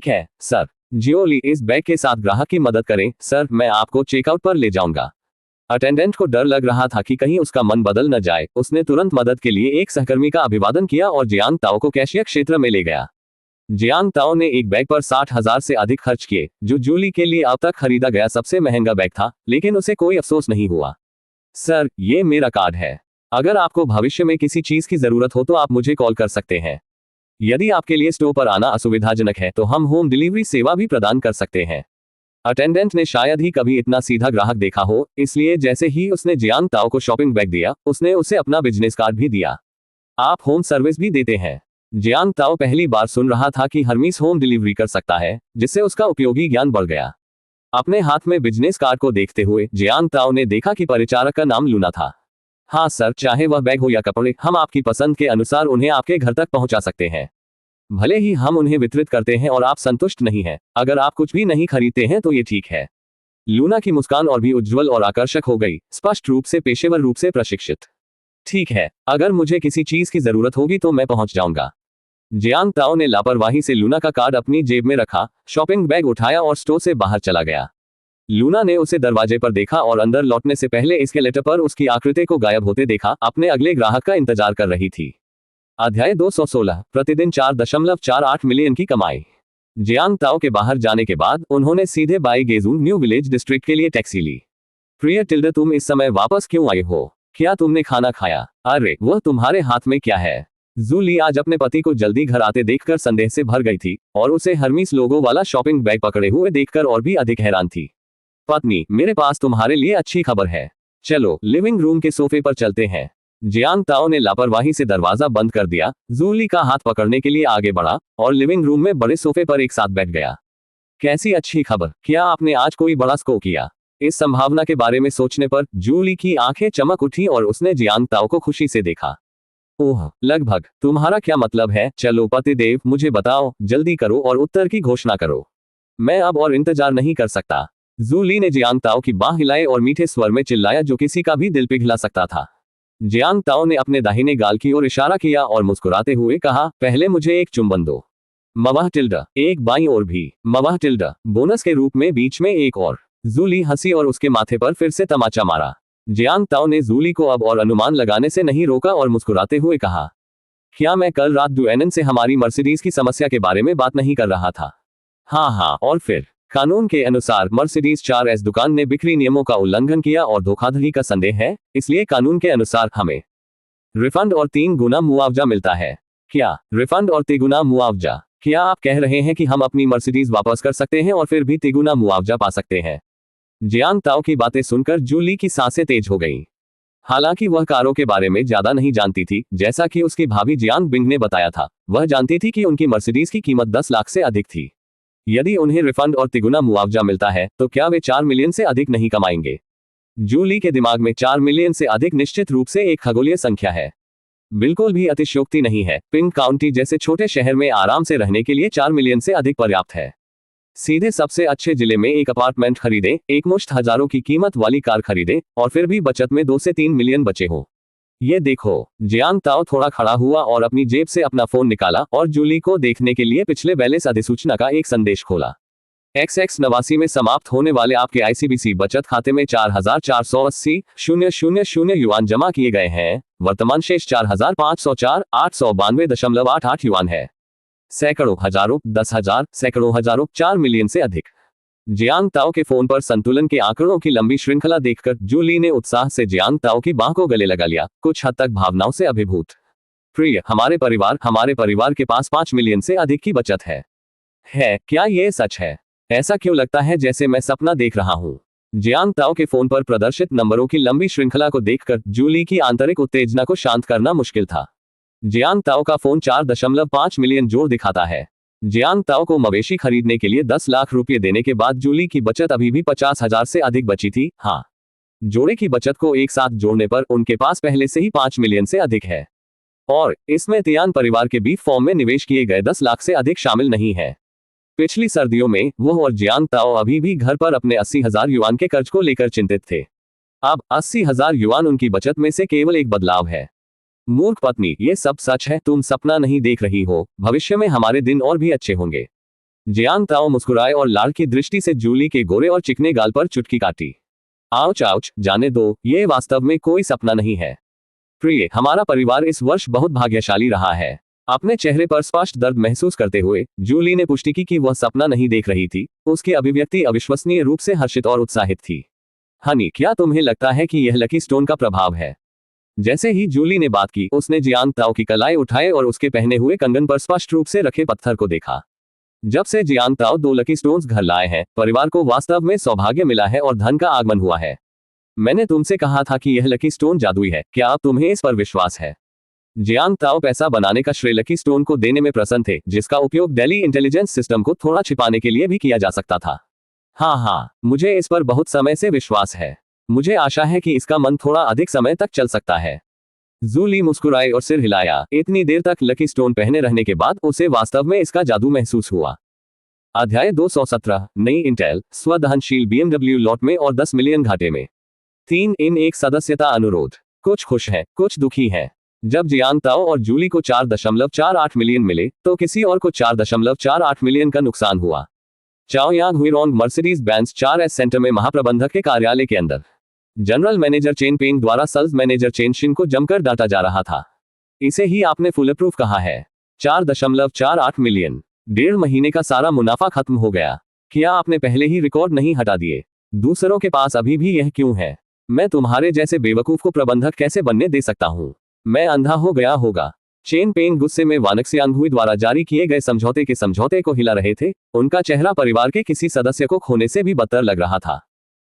है सर। जियोली, इस बैग के साथ ग्राहक की मदद करें। सर, मैं आपको चेकआउट पर ले जाऊंगा। अटेंडेंट को डर लग रहा था कि कहीं उसका मन बदल न जाए। उसने तुरंत मदद के लिए एक सहकर्मी का अभिवादन किया और जियांग ताओ को कैशियर क्षेत्र में ले गया। जियांग ताओ ने एक बैग पर 60,000 से अधिक खर्च किए, जो जूली के लिए अब तक खरीदा गया सबसे महंगा बैग था, लेकिन उसे कोई अफसोस नहीं हुआ। सर, ये मेरा कार्ड है। अगर आपको भविष्य में किसी चीज की जरूरत हो तो आप मुझे कॉल कर सकते हैं। यदि आपके लिए स्टोर पर आना असुविधाजनक है तो हम होम डिलीवरी सेवा भी प्रदान कर सकते हैं। अटेंडेंट ने शायद ही कभी इतना सीधा ग्राहक देखा हो, इसलिए जैसे ही उसने जियांग ताओ को शॉपिंग बैग दिया, उसने उसे अपना बिजनेस कार्ड भी दिया। आप होम सर्विस भी देते हैं? जियांग ताओ पहली बार सुन रहा था कि हर्मीस होम डिलीवरी कर सकता है, जिससे उसका उपयोगी ज्ञान बढ़ गया। अपने हाथ में बिजनेस कार्ड को देखते हुए जियांग ताओ ने देखा कि परिचारक का नाम लूना था। हाँ सर, चाहे वह बैग हो या कपड़े, हम आपकी पसंद के अनुसार उन्हें आपके घर तक पहुंचा सकते हैं। भले ही हम उन्हें वितरित करते हैं और आप संतुष्ट नहीं हैं, अगर आप कुछ भी नहीं खरीदते हैं तो ये ठीक है। लूना की मुस्कान और भी उज्जवल और आकर्षक हो गई, स्पष्ट रूप से पेशेवर रूप से प्रशिक्षित। ठीक है, अगर मुझे किसी चीज की जरूरत होगी तो मैं पहुंच जाऊंगा। जियांग ताओ ने लापरवाही से लूना का कार्ड अपनी जेब में रखा, शॉपिंग बैग उठाया और स्टोर से बाहर चला गया। लूना ने उसे दरवाजे पर देखा और अंदर लौटने से पहले एस्केलेटर पर उसकी आकृति को गायब होते देखा। अपने अगले ग्राहक का इंतजार कर रही थी। अध्याय 216, प्रतिदिन 4.48 मिलियन की कमाई। जियांग ताओ के बाहर जाने के बाद उन्होंने सीधे बाई गेजू न्यू विलेज डिस्ट्रिक्ट के लिए टैक्सी ली। प्रिय टिल्डे, तुम इस समय वापस क्यों आई हो? क्या तुमने खाना खाया? अरे, वह तुम्हारे हाथ में क्या है? जूली आज अपने पति को जल्दी घर आते देखकर संदेह से भर गई थी और उसे हर्मीस लोगो वाला शॉपिंग बैग पकड़े हुए देखकर और भी अधिक हैरान थी। पत्नी, मेरे पास तुम्हारे लिए अच्छी खबर है। चलो लिविंग रूम के सोफे पर चलते हैं। जियांग ताओ ने लापरवाही से दरवाजा बंद कर दिया, जूली का हाथ पकड़ने के लिए आगे बढ़ा और लिविंग रूम में बड़े सोफे पर एक साथ बैठ गया। कैसी अच्छी खबर, क्या आपने आज कोई बड़ा स्को किया? इस संभावना के बारे में सोचने पर जूली की आंखें चमक उठी और उसने जियांग ताओ को खुशी से देखा। ओह, लगभग। तुम्हारा क्या मतलब है? चलो पतिदेव, मुझे बताओ, जल्दी करो और उत्तर की घोषणा करो। मैं अब और इंतजार नहीं कर सकता। जू ली ने जियांग ताओ की बाह हिलाई और मीठे स्वर में चिल्लाया जो किसी का भी दिल पिघला सकता था। जियांग ताओ ने अपने दाहिने गाल की ओर इशारा किया और मुस्कुराते हुए कहा, पहले मुझे एक चुंबन दो। मवाह टिल्डा, एक बाईं ओर भी मवाह टिल्डा, बोनस के रूप में बीच में एक और। जू ली हंसी और उसके माथे पर फिर से तमाचा मारा। जियांग ताओ ने जू ली को अब और अनुमान लगाने से नहीं रोका और मुस्कुराते हुए कहा, क्या मैं कल रात डुएनन से हमारी मर्सिडीज की समस्या के बारे में बात नहीं कर रहा था? हाँ, और फिर कानून के अनुसार मर्सिडीज 4S दुकान ने बिक्री नियमों का उल्लंघन किया और धोखाधड़ी का संदेह है, इसलिए कानून के अनुसार हमें रिफंड और 3 गुना मुआवजा मिलता है। क्या रिफंड और 3 गुना मुआवजा? क्या आप कह रहे हैं कि हम अपनी मर्सिडीज वापस कर सकते हैं और फिर भी 3 गुना मुआवजा पा सकते हैं? जियांग ताओ की बातें सुनकर जू ली की सांसें तेज हो गईं। हालांकि वह कारों के बारे में ज्यादा नहीं जानती थी, जैसा कि उसकी भाभी जियांग बिंग ने बताया था। वह जानती थी कि उनकी मर्सिडीज की कीमत 10 लाख से अधिक थी। यदि उन्हें रिफंड और 3 गुना मुआवजा मिलता है तो क्या वे 4 मिलियन से अधिक नहीं कमाएंगे? जू ली के दिमाग में 4 मिलियन से अधिक निश्चित रूप से एक खगोलीय संख्या है। बिल्कुल भी अतिशयोक्ति नहीं है। पिंक काउंटी जैसे छोटे शहर में आराम से रहने के लिए 4 मिलियन से अधिक पर्याप्त है। सीधे सबसे अच्छे जिले में एक अपार्टमेंट खरीदें, एकमुश्त हजारों की कीमत वाली कार खरीदें और फिर भी बचत में 2 से 3 मिलियन बचे हो। ये देखो। जियांग ताओ थोड़ा खड़ा हुआ और अपनी जेब से अपना फोन निकाला और जूली को देखने के लिए पिछले बैलेंस अधिसूचना का एक संदेश खोला। XX89 में समाप्त होने वाले आपके ICBC बचत खाते में 4,480,000 युआन जमा किए गए हैं। वर्तमान शेष 4,504,892.88 युआन है। सैकड़ों, हजारों, 10,000, सैकड़ों हजारों, 4 मिलियन से अधिक। जियांग ताओ के फोन पर संतुलन के आंकड़ों की लंबी श्रृंखला देखकर जू ली ने उत्साह से जियांग ताओ की बाह को गले लगा लिया, कुछ हद तक भावनाओं से अभिभूत। प्रिय, हमारे परिवार के पास 5 मिलियन से अधिक की बचत है। क्या ये सच है? ऐसा क्यों लगता है जैसे मैं सपना देख रहा हूँ? जियांग ताओ के फोन पर प्रदर्शित नंबरों की लंबी श्रृंखला को देखकर जू ली की आंतरिक उत्तेजना को शांत करना मुश्किल था। जियांग ताओ का फोन 4.5 मिलियन जोड़ दिखाता है। जियांग ताओ को मवेशी खरीदने के लिए 10 लाख रुपए देने के बाद जूली की बचत अभी भी 50,000 से अधिक बची थी। हाँ, जोड़े की बचत को एक साथ जोड़ने पर उनके पास पहले से ही 5 मिलियन से अधिक है और इसमें तियान परिवार के बीफ फॉर्म में निवेश किए गए 10 लाख से अधिक शामिल नहीं है। पिछली सर्दियों में वो और जियांग ताओ अभी भी घर पर अपने 80,000 युआन के कर्ज को लेकर चिंतित थे। अब 80,000 युआन उनकी बचत में से केवल एक बदलाव है। मूर्ख पत्नी, ये सब सच है, तुम सपना नहीं देख रही हो, भविष्य में हमारे दिन और भी अच्छे होंगे। जियांग ताओ मुस्कुराए और लाड़ की दृष्टि से जूली के गोरे और चिकने गाल पर चुटकी काटी। आउच, जाने दो, ये वास्तव में कोई सपना नहीं है। प्रिय, हमारा परिवार इस वर्ष बहुत भाग्यशाली रहा है। अपने चेहरे पर स्पष्ट दर्द महसूस करते हुए जूली ने पुष्टि की कि वह सपना नहीं देख रही थी। उसकी अभिव्यक्ति अविश्वसनीय रूप से हर्षित और उत्साहित थी। हनी, क्या तुम्हें लगता है कि यह लकी स्टोन का प्रभाव है? जैसे ही जूली ने बात की, उसने जियांग ताओ की कलाई उठाए और उसके पहने हुए कंगन पर स्पष्ट रूप से रखे पत्थर को देखा। जब से जियांग ताओ 2 लकी स्टोन्स घर लाए हैं, परिवार को वास्तव में सौभाग्य मिला है और धन का आगमन हुआ है। मैंने तुमसे कहा था कि यह लकी स्टोन जादुई है, क्या अब तुम्हें इस पर विश्वास है? जियांग ताओ पैसा बनाने का श्रेय लकी स्टोन को देने में प्रसन्न थे, जिसका उपयोग दिल्ली इंटेलिजेंस सिस्टम को थोड़ा छिपाने के लिए भी किया जा सकता था। हाँ, मुझे इस पर बहुत समय से विश्वास है। मुझे आशा है कि इसका मन थोड़ा अधिक समय तक चल सकता है। जूली मुस्कुराई और सिर हिलाया। इतनी देर तक लकी स्टोन पहने रहने के बाद उसे वास्तव में इसका जादू महसूस हुआ। अध्याय 217, नई इंटेल स्वदहनशील BMW लॉट में और 10 मिलियन घाटे में। 3 इन 1 सदस्यता अनुरोध। कुछ खुश है, कुछ दुखी है। जब जियांग ताओ और जूली को 4.48 मिलियन मिले तो किसी और को 4.48 मिलियन का नुकसान हुआ। Chaoyang Huirong Mercedes Benz 4S centre में महाप्रबंधक के कार्यालय के अंदर जनरल मैनेजर चेन पेंग द्वारा सेल्स मैनेजर चेन शिन को जमकर डांटा जा रहा था। इसे ही आपने फुल प्रूफ कहा है। 4.48 मिलियन। 1.5 महीने का सारा मुनाफा खत्म हो गया। क्या आपने पहले ही रिकॉर्ड नहीं हटा दिए? दूसरों के पास अभी भी यह क्यों है? मैं तुम्हारे जैसे बेवकूफ को प्रबंधक कैसे बनने दे सकता हूँ? मैं अंधा हो गया होगा। चेन पेंग गुस्से में वानक्सियांग हुई द्वारा जारी किए गए समझौते को हिला रहे थे। उनका चेहरा परिवार के किसी सदस्य को खोने से भी बदतर लग रहा था।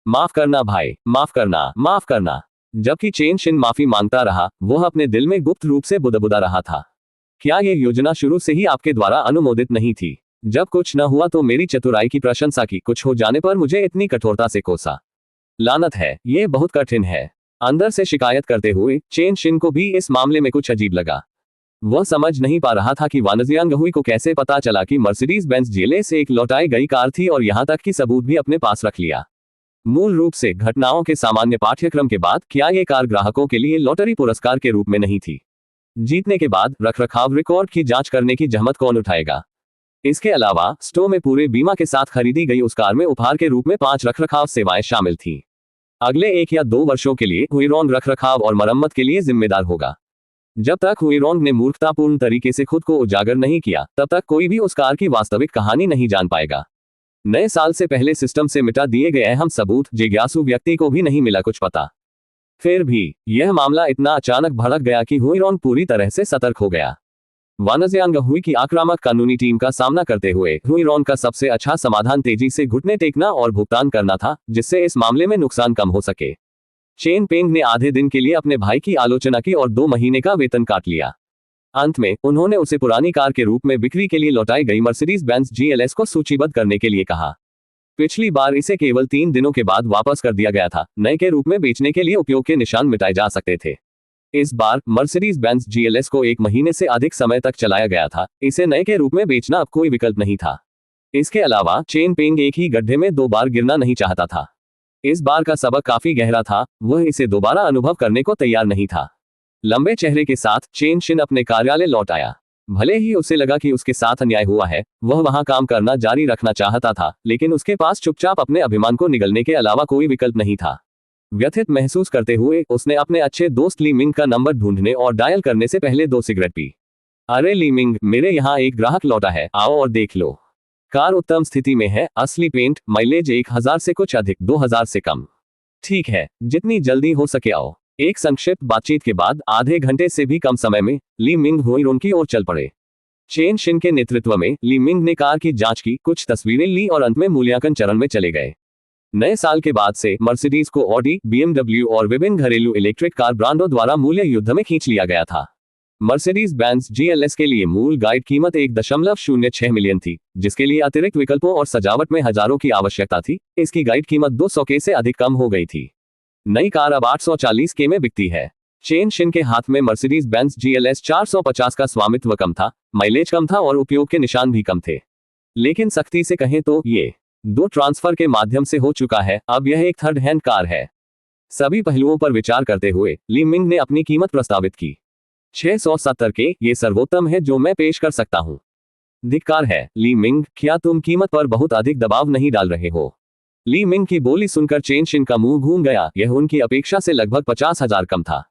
माफ करना भाई, माफ करना। जबकि चेन शिन माफी मांगता रहा, वह अपने दिल में गुप्त रूप से बुदबुदा रहा था। क्या यह योजना शुरू से ही आपके द्वारा अनुमोदित नहीं थी? जब कुछ न हुआ तो मेरी चतुराई की प्रशंसा की, कुछ हो जाने पर मुझे इतनी कठोरता से कोसा। लानत है, ये बहुत कठिन है। अंदर से शिकायत करते हुए चेन शिन को भी इस मामले में कुछ अजीब लगा। वह समझ नहीं पा रहा था कि वानजियांग हुई को कैसे पता चला कि मर्सिडीज बेंज GLS एक लौटाई गई कार थी और यहां तक कि सबूत भी अपने पास रख लिया। मूल रूप से घटनाओं के सामान्य पाठ्यक्रम के बाद क्या ये कार ग्राहकों के लिए लॉटरी पुरस्कार के रूप में नहीं थी? जीतने के बाद रखरखाव रिकॉर्ड की जांच करने की जहमत कौन उठाएगा? इसके अलावा स्टोर में पूरे बीमा के साथ खरीदी गई उस कार में उपहार के रूप में 5 रखरखाव सेवाएं शामिल थीं। अगले 1 या 2 वर्षों के लिए हुइरोंग रखरखाव और मरम्मत के लिए जिम्मेदार होगा। जब तक हुइरोंग ने मूर्खतापूर्ण तरीके से खुद को उजागर नहीं किया, तब तक कोई भी उस कार की वास्तविक कहानी नहीं जान पाएगा। नए साल से पहले सिस्टम से मिटा दिए गए अहम सबूत जिज्ञासु व्यक्ति को भी नहीं मिला कुछ पता। फिर भी यह मामला इतना अचानक भड़क गया कि हुइरोंग पूरी तरह से सतर्क हो गया। वानजियांग हुई की आक्रामक कानूनी टीम का सामना करते हुए हुइरोंग का सबसे अच्छा समाधान तेजी से घुटने टेकना और भुगतान करना था, जिससे इस मामले में नुकसान कम हो सके। चेन पेंग ने आधे दिन के लिए अपने भाई की आलोचना की और 2 महीने का वेतन काट लिया। अंत में उन्होंने उसे पुरानी कार के रूप में बिक्री के लिए लौटाई गई मर्सिडीज बेंज GLS को सूचीबद्ध करने के लिए कहा। पिछली बार इसे केवल 3 दिनों के बाद वापस कर दिया गया था। नए के रूप में बेचने के लिए उपयोग के निशान मिटाए जा सकते थे। इस बार मर्सिडीज बेंज GLS को 1 महीने से अधिक समय तक चलाया गया था। इसे नए के रूप में बेचना अब कोई विकल्प नहीं था। इसके अलावा चेन पेंग एक ही गड्ढे में 2 बार गिरना नहीं चाहता था। इस बार का सबक काफी गहरा था, वह इसे दोबारा अनुभव करने को तैयार नहीं था। लंबे चेहरे के साथ चेन शिन अपने कार्यालय लौट आया। भले ही उसे लगा कि उसके साथ अन्याय हुआ है, वह वहां काम करना जारी रखना चाहता था, लेकिन उसके पास चुपचाप अपने अभिमान को निगलने के अलावा कोई विकल्प नहीं था। व्यथित महसूस करते हुए उसने अपने अच्छे दोस्त ली मिंग का नंबर ढूंढने और डायल करने से पहले 2 सिगरेट पी। अरे ली मिंग, मेरे यहाँ एक ग्राहक लौटा है, आओ और देख लो। कार उत्तम स्थिति में है, असली पेंट, माइलेज 1000 से कुछ अधिक, 2000 से कम। ठीक है, जितनी जल्दी हो सके आओ। एक संक्षिप्त बातचीत के बाद आधे घंटे से भी कम समय में ली मिंग हुइरोंग की ओर चल पड़े। चेन शिन के नेतृत्व में ली मिंग ने कार की जांच की, कुछ तस्वीरें ली और अंत में मूल्यांकन चरण में चले गए। नए साल के बाद से मर्सिडीज को ऑडी, BMW और विभिन्न घरेलू इलेक्ट्रिक कार ब्रांडों द्वारा मूल्य युद्ध में खींच लिया गया था। मर्सिडीज बेंज GLS के लिए मूल गाइड कीमत 1.06 मिलियन थी, जिसके लिए अतिरिक्त विकल्पों और सजावट में हजारों की आवश्यकता थी। इसकी गाइड कीमत 200 के से अधिक कम हो गई थी। नई कार अब 840 के में बिकती है। चेन शिन के हाथ में मर्सिडीज बेंज GLS 450 का स्वामित्व कम था, माइलेज कम था और उपयोग के निशान भी कम थे। लेकिन सख्ती से कहें तो ये 2 ट्रांसफर के माध्यम से हो चुका है, अब यह एक थर्ड हैंड कार है। सभी पहलुओं पर विचार करते हुए ली मिंग ने अपनी कीमत प्रस्तावित की। 670 के, ये सर्वोत्तम है जो मैं पेश कर सकता हूं। धिक्कार है, ली मिंग, क्या तुम कीमत पर बहुत अधिक दबाव नहीं डाल रहे हो? ली मिंग की बोली सुनकर चेन शिन का मुंह घूम गया। यह उनकी अपेक्षा से लगभग 50,000 कम था।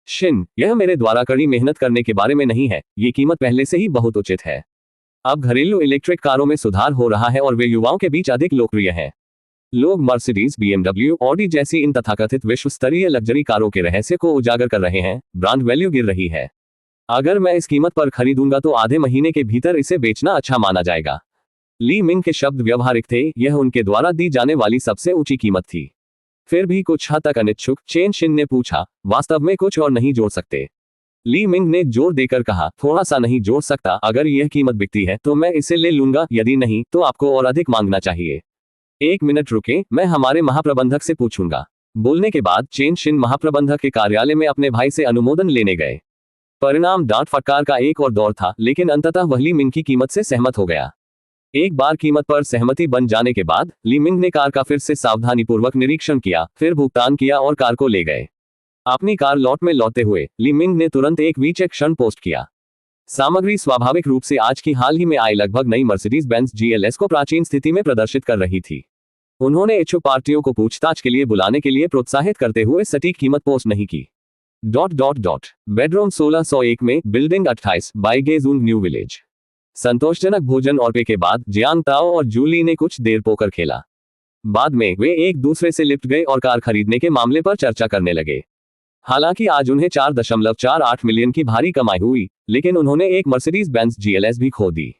शिन, यह मेरे द्वारा कड़ी मेहनत करने के बारे में नहीं है, ये कीमत पहले से ही बहुत उचित है। अब घरेलू इलेक्ट्रिक कारों में सुधार हो रहा है और वे युवाओं के बीच अधिक लोकप्रिय हैं। लोग मर्सिडीज, BMW, ऑडी जैसी इन तथाकथित विश्व स्तरीय लग्जरी कारों के रहस्य को उजागर कर रहे हैं। ब्रांड वैल्यू गिर रही है। अगर मैं इस कीमत पर खरीदूंगा तो आधे महीने के भीतर इसे बेचना अच्छा माना जाएगा। ली मिंग के शब्द व्यवहारिक थे, यह उनके द्वारा दी जाने वाली सबसे ऊंची कीमत थी। फिर भी कुछ हद तक अनिच्छुक चेन शिन ने पूछा, वास्तव में कुछ और नहीं जोड़ सकते? ली मिंग ने जोर देकर कहा, थोड़ा सा नहीं जोड़ सकता। अगर यह कीमत बिकती है तो मैं इसे ले लूंगा, यदि नहीं तो आपको और अधिक मांगना चाहिए। 1 मिनट रुके, मैं हमारे महाप्रबंधक से पूछूंगा। बोलने के बाद चेन शिन महाप्रबंधक के कार्यालय में अपने भाई से अनुमोदन लेने गए। परिणाम डांट फटकार का एक और दौर था, लेकिन अंततः वह ली मिंग की कीमत से सहमत हो गया। एक बार कीमत पर सहमति बन जाने के बाद ली मिंग ने कार का फिर से सावधानीपूर्वक निरीक्षण किया, फिर भुगतान किया और कार को ले गए। अपनी कार लॉट में लौटते हुए ली मिंग ने तुरंत एक वीचेक क्षण पोस्ट किया। सामग्री स्वाभाविक रूप से आज की हाल ही में आई लगभग नई मर्सिडीज बेंज GLS को प्राचीन स्थिति में प्रदर्शित कर रही थी। उन्होंने इच्छुक पार्टियों को पूछताछ के लिए बुलाने के लिए प्रोत्साहित करते हुए सटीक कीमत पोस्ट नहीं की। बेडरूम 1601 में, बिल्डिंग 28, बाई गेजून न्यू विलेज। संतोषजनक भोजन और पे के बाद जियांग ताओ और जूली ने कुछ देर पोकर खेला। बाद में वे एक दूसरे से लिपट गए और कार खरीदने के मामले पर चर्चा करने लगे। हालांकि आज उन्हें 4.48 मिलियन की भारी कमाई हुई, लेकिन उन्होंने एक मर्सिडीज बेंज GLS भी खो दी।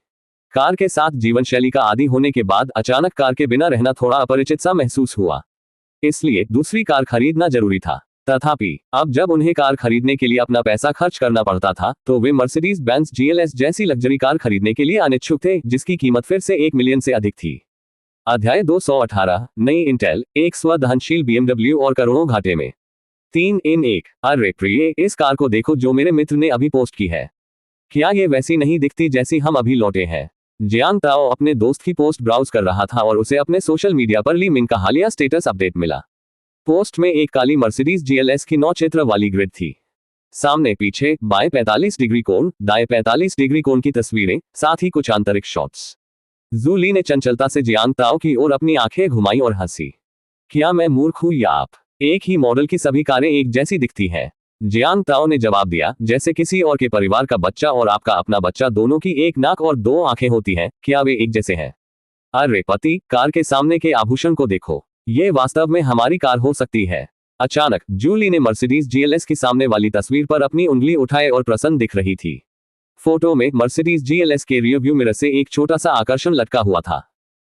कार के साथ जीवनशैली का आदी होने के बाद अचानक कार के बिना रहना थोड़ा अपरिचित सा महसूस हुआ। इसलिए दूसरी कार खरीदना जरूरी था। तथापि अब जब उन्हें कार खरीदने के लिए अपना पैसा खर्च करना पड़ता था, तो वे मर्सिडीज बेंज GLS जैसी लग्जरी कार खरीदने के लिए अनिच्छुक थे, जिसकी कीमत फिर से 1 मिलियन से अधिक थी। अध्याय 218, नई इंटेल, एक स्वदहनशील BMW और करोड़ों घाटे में। 3 in 1। अरे प्रिय, इस कार को देखो जो मेरे मित्र ने अभी पोस्ट की है। क्या ये वैसी नहीं दिखती जैसी हम अभी लौटे हैं? जियांग ताओ अपने दोस्त की पोस्ट ब्राउज कर रहा था और उसे अपने सोशल मीडिया पर ली मिंग का हालिया स्टेटस अपडेट मिला। पोस्ट में एक काली मर्सिडीज GLS की 9 चित्र वाली ग्रिड थी। सामने पीछे बाएं 45 डिग्री कोण, दाएं 45 डिग्री कोण की तस्वीरें, साथ ही कुछ आंतरिक शॉट्स। जू ली ने चंचलता से जियांग ताओ की ओर अपनी आंखें घुमाई और हंसी। क्या मैं मूर्ख हूं या आप? एक ही मॉडल की सभी कारें एक जैसी दिखती हैं। जियांग ताओ ने जवाब दिया, जैसे किसी और के परिवार का बच्चा और आपका अपना बच्चा दोनों की एक नाक और 2 आंखें होती हैं, क्या वे एक जैसे हैं? अरे पति, कार के सामने के आभूषण को देखो, ये वास्तव में हमारी कार हो सकती है। अचानक जूली ने मर्सिडीज GLS की सामने वाली तस्वीर पर अपनी उंगली उठाए और प्रसन्न दिख रही थी। फोटो में मर्सिडीज GLS के रियर व्यू मिरर से एक छोटा सा आकर्षण लटका हुआ था।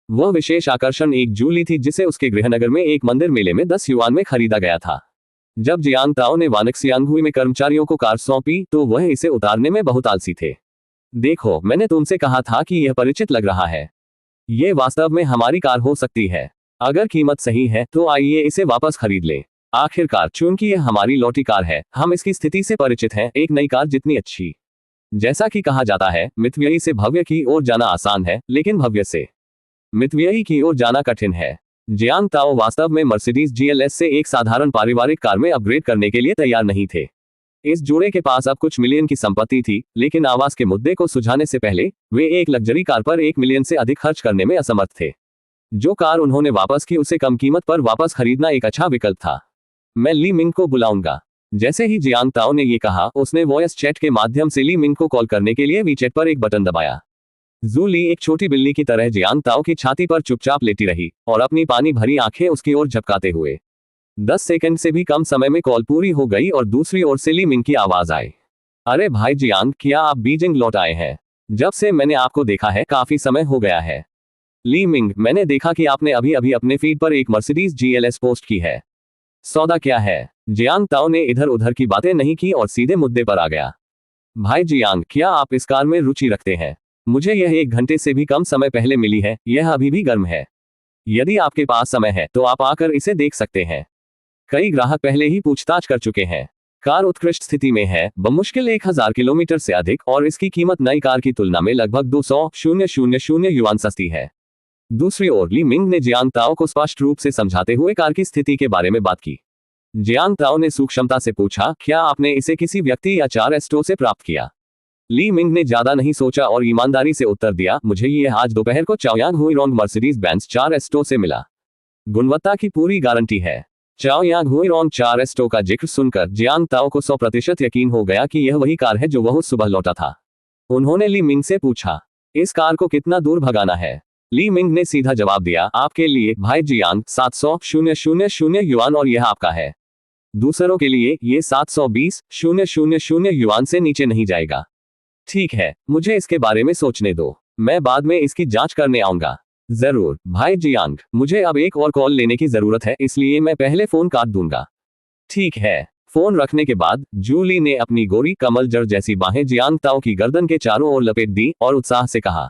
वह विशेष आकर्षण एक जूली थी जिसे उसके गृहनगर में एक मंदिर मेले में 10 युआन में खरीदा गया था। जब जियांग ताओ ने वानक्सियांगहुई में कर्मचारियों को कार सौंपी तो वह इसे उतारने में बहुत आलसी थे। देखो, मैंने तुमसे कहा था कि यह परिचित लग रहा है। ये वास्तव में हमारी कार हो सकती है। अगर कीमत सही है तो आइए इसे वापस खरीद लें। आखिरकार चूंकि यह हमारी लौटी कार है, हम इसकी स्थिति से परिचित हैं, एक नई कार जितनी अच्छी। जैसा कि कहा जाता है, मितव्ययी से भव्य की ओर जाना आसान है, लेकिन भव्य से मितव्ययी की ओर जाना कठिन है। जियांग ताओ वास्तव में मर्सिडीज GLS से एक साधारण पारिवारिक कार में अपग्रेड करने के लिए तैयार नहीं थे। इस जोड़े के पास अब कुछ मिलियन की संपत्ति थी, लेकिन आवास के मुद्दे को सुलझाने से पहले वे एक लग्जरी कार पर 1 मिलियन से अधिक खर्च करने में असमर्थ थे। जो कार उन्होंने वापस की उसे कम कीमत पर वापस खरीदना एक अच्छा विकल्प था। मैं ली मिंग को बुलाऊंगा। जैसे ही जियांग ताओ ने ये कहा, उसने वॉइस चैट के माध्यम से ली मिंग को कॉल करने के लिए वीचैट पर एक बटन दबाया। जू ली एक छोटी बिल्ली की तरह जियांग ताओ की छाती पर चुपचाप लेटी रही और अपनी पानी भरी आंखें उसकी ओर झपकाते हुए। 10 सेकंड से भी कम समय में कॉल पूरी हो गई और दूसरी ओर से ली मिंग की आवाज आई। अरे भाई जियांग, क्या आप बीजिंग लौट आए हैं? जब से मैंने आपको देखा है काफी समय हो गया है। ली मिंग, मैंने देखा कि आपने अभी अभी अपने फीड पर एक मर्सिडीज GLS पोस्ट की है। सौदा क्या है? जियांग ताओ ने इधर उधर की बातें नहीं की और सीधे मुद्दे पर आ गया। भाई जियांग, क्या आप इस कार में रुचि रखते हैं? मुझे यह 1 घंटे से भी कम समय पहले मिली है, यह अभी भी गर्म है। यदि आपके पास समय है तो आप आकर इसे देख सकते हैं। कई ग्राहक पहले ही पूछताछ कर चुके हैं। कार उत्कृष्ट स्थिति में है, बमुश्किल 1000 किलोमीटर से अधिक, और इसकी कीमत नई कार की तुलना में लगभग 200,000 युआन सस्ती है। दूसरी ओर ली मिंग ने जियांग ताओ को स्पष्ट रूप से समझाते हुए कार की स्थिति के बारे में बात की। जियांग ताओ ने सूक्ष्मता से पूछा, क्या आपने इसे किसी व्यक्ति या 4 स्टोर से प्राप्त किया? ली मिंग ने ज्यादा नहीं सोचा और ईमानदारी से उत्तर दिया, मुझे यह आज दोपहर को चाओयांगहुईरोंग मर्सिडीज बेंज 4 स्टोर से मिला। गुणवत्ता की पूरी गारंटी है। चाओयांगहुईरोंग 4 स्टोर का जिक्र सुनकर जियांग ताओ को 100% यकीन हो गया कि यह वही कार है जो वह सुबह लौटा था। उन्होंने ली मिंग से पूछा, इस कार को कितना दूर भगाना है? ली मिंग ने सीधा जवाब दिया, आपके लिए भाई जियांग 700,000 युआन और यह आपका है। दूसरों के लिए ये 720,000 युआन से नीचे नहीं जाएगा। ठीक है, मुझे इसके बारे में सोचने दो, मैं बाद में इसकी जांच करने आऊंगा। जरूर भाई जियांग, मुझे अब एक और कॉल लेने की जरूरत है, इसलिए मैं पहले फोन काट दूंगा। ठीक है। फोन रखने के बाद जूली ने अपनी गोरी कमल जड़ जैसी बाहें जियांग ताओ की गर्दन के चारों ओर लपेट दी और उत्साह से कहा,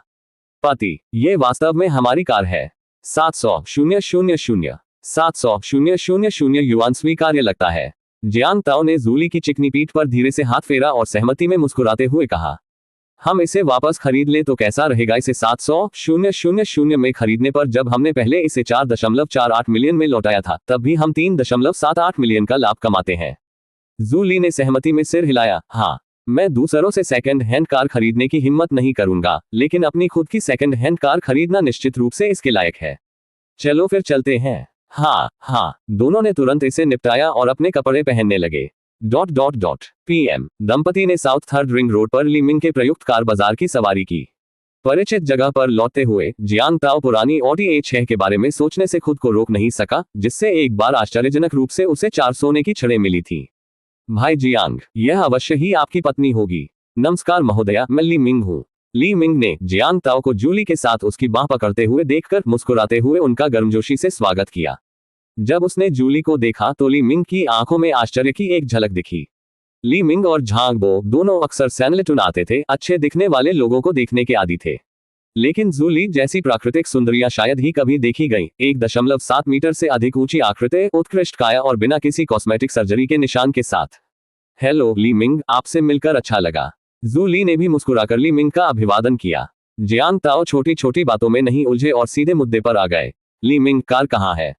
पति, ये वास्तव में हमारी कार है। 700,000 युआन स्वीकार्य लगता है। जियांग ताओ ने जूली की चिकनी पीठ पर धीरे से हाथ फेरा और सहमति में मुस्कुराते हुए कहा, हम इसे वापस खरीद ले तो कैसा रहेगा? इसे 700,000 में खरीदने पर जब हमने पहले इसे 4.48 मिलियन में लौटाया था, तब भी हम 3.78 मिलियन का लाभ कमाते हैं। जूली ने सहमति में सिर हिलाया। हाँ, मैं दूसरों से सेकंड हैंड कार खरीदने की हिम्मत नहीं करूंगा, लेकिन अपनी खुद की सेकंड हैंड कार खरीदना निश्चित रूप से इसके लायक है। चलो फिर चलते हैं। हाँ, दोनों ने तुरंत इसे निपटाया और अपने कपड़े पहनने लगे। PM दंपति ने साउथ थर्ड रिंग रोड पर ली मिंग के प्रयुक्त कार बाजार की सवारी की। परिचित जगह पर लौटते हुए जियांग ताओ पुरानी ऑडी A6 के बारे में सोचने से खुद को रोक नहीं सका, जिससे एक बार आश्चर्यजनक रूप से उसे 4 सोने की छड़ें मिली थी। भाई जियांग, यह अवश्य ही आपकी पत्नी होगी। नमस्कार महोदया, मैं ली मिंग हूँ। ली मिंग ने जियांग ताओ को जूली के साथ उसकी बाह पकड़ते हुए देखकर मुस्कुराते हुए उनका गर्मजोशी से स्वागत किया। जब उसने जूली को देखा तो ली मिंग की आंखों में आश्चर्य की एक झलक दिखी। ली मिंग और झांग बो दोनों अक्सर सैनलेटुन आते थे, अच्छे दिखने वाले लोगों को देखने के आदी थे, लेकिन जूली जैसी प्राकृतिक सुंदरियां शायद ही कभी देखी गई। 1.7 मीटर से अधिक ऊंची आकृति, उत्कृष्ट काया और बिना किसी कॉस्मेटिक सर्जरी के निशान के साथ। हेलो ली मिंग, आपसे मिलकर अच्छा लगा। जूली ने भी मुस्कुराकर ली मिंग का अभिवादन किया। जियांग ताओ छोटी छोटी बातों में नहीं उलझे और सीधे मुद्दे पर आ गए। ली मिंग, कार कहाँ है?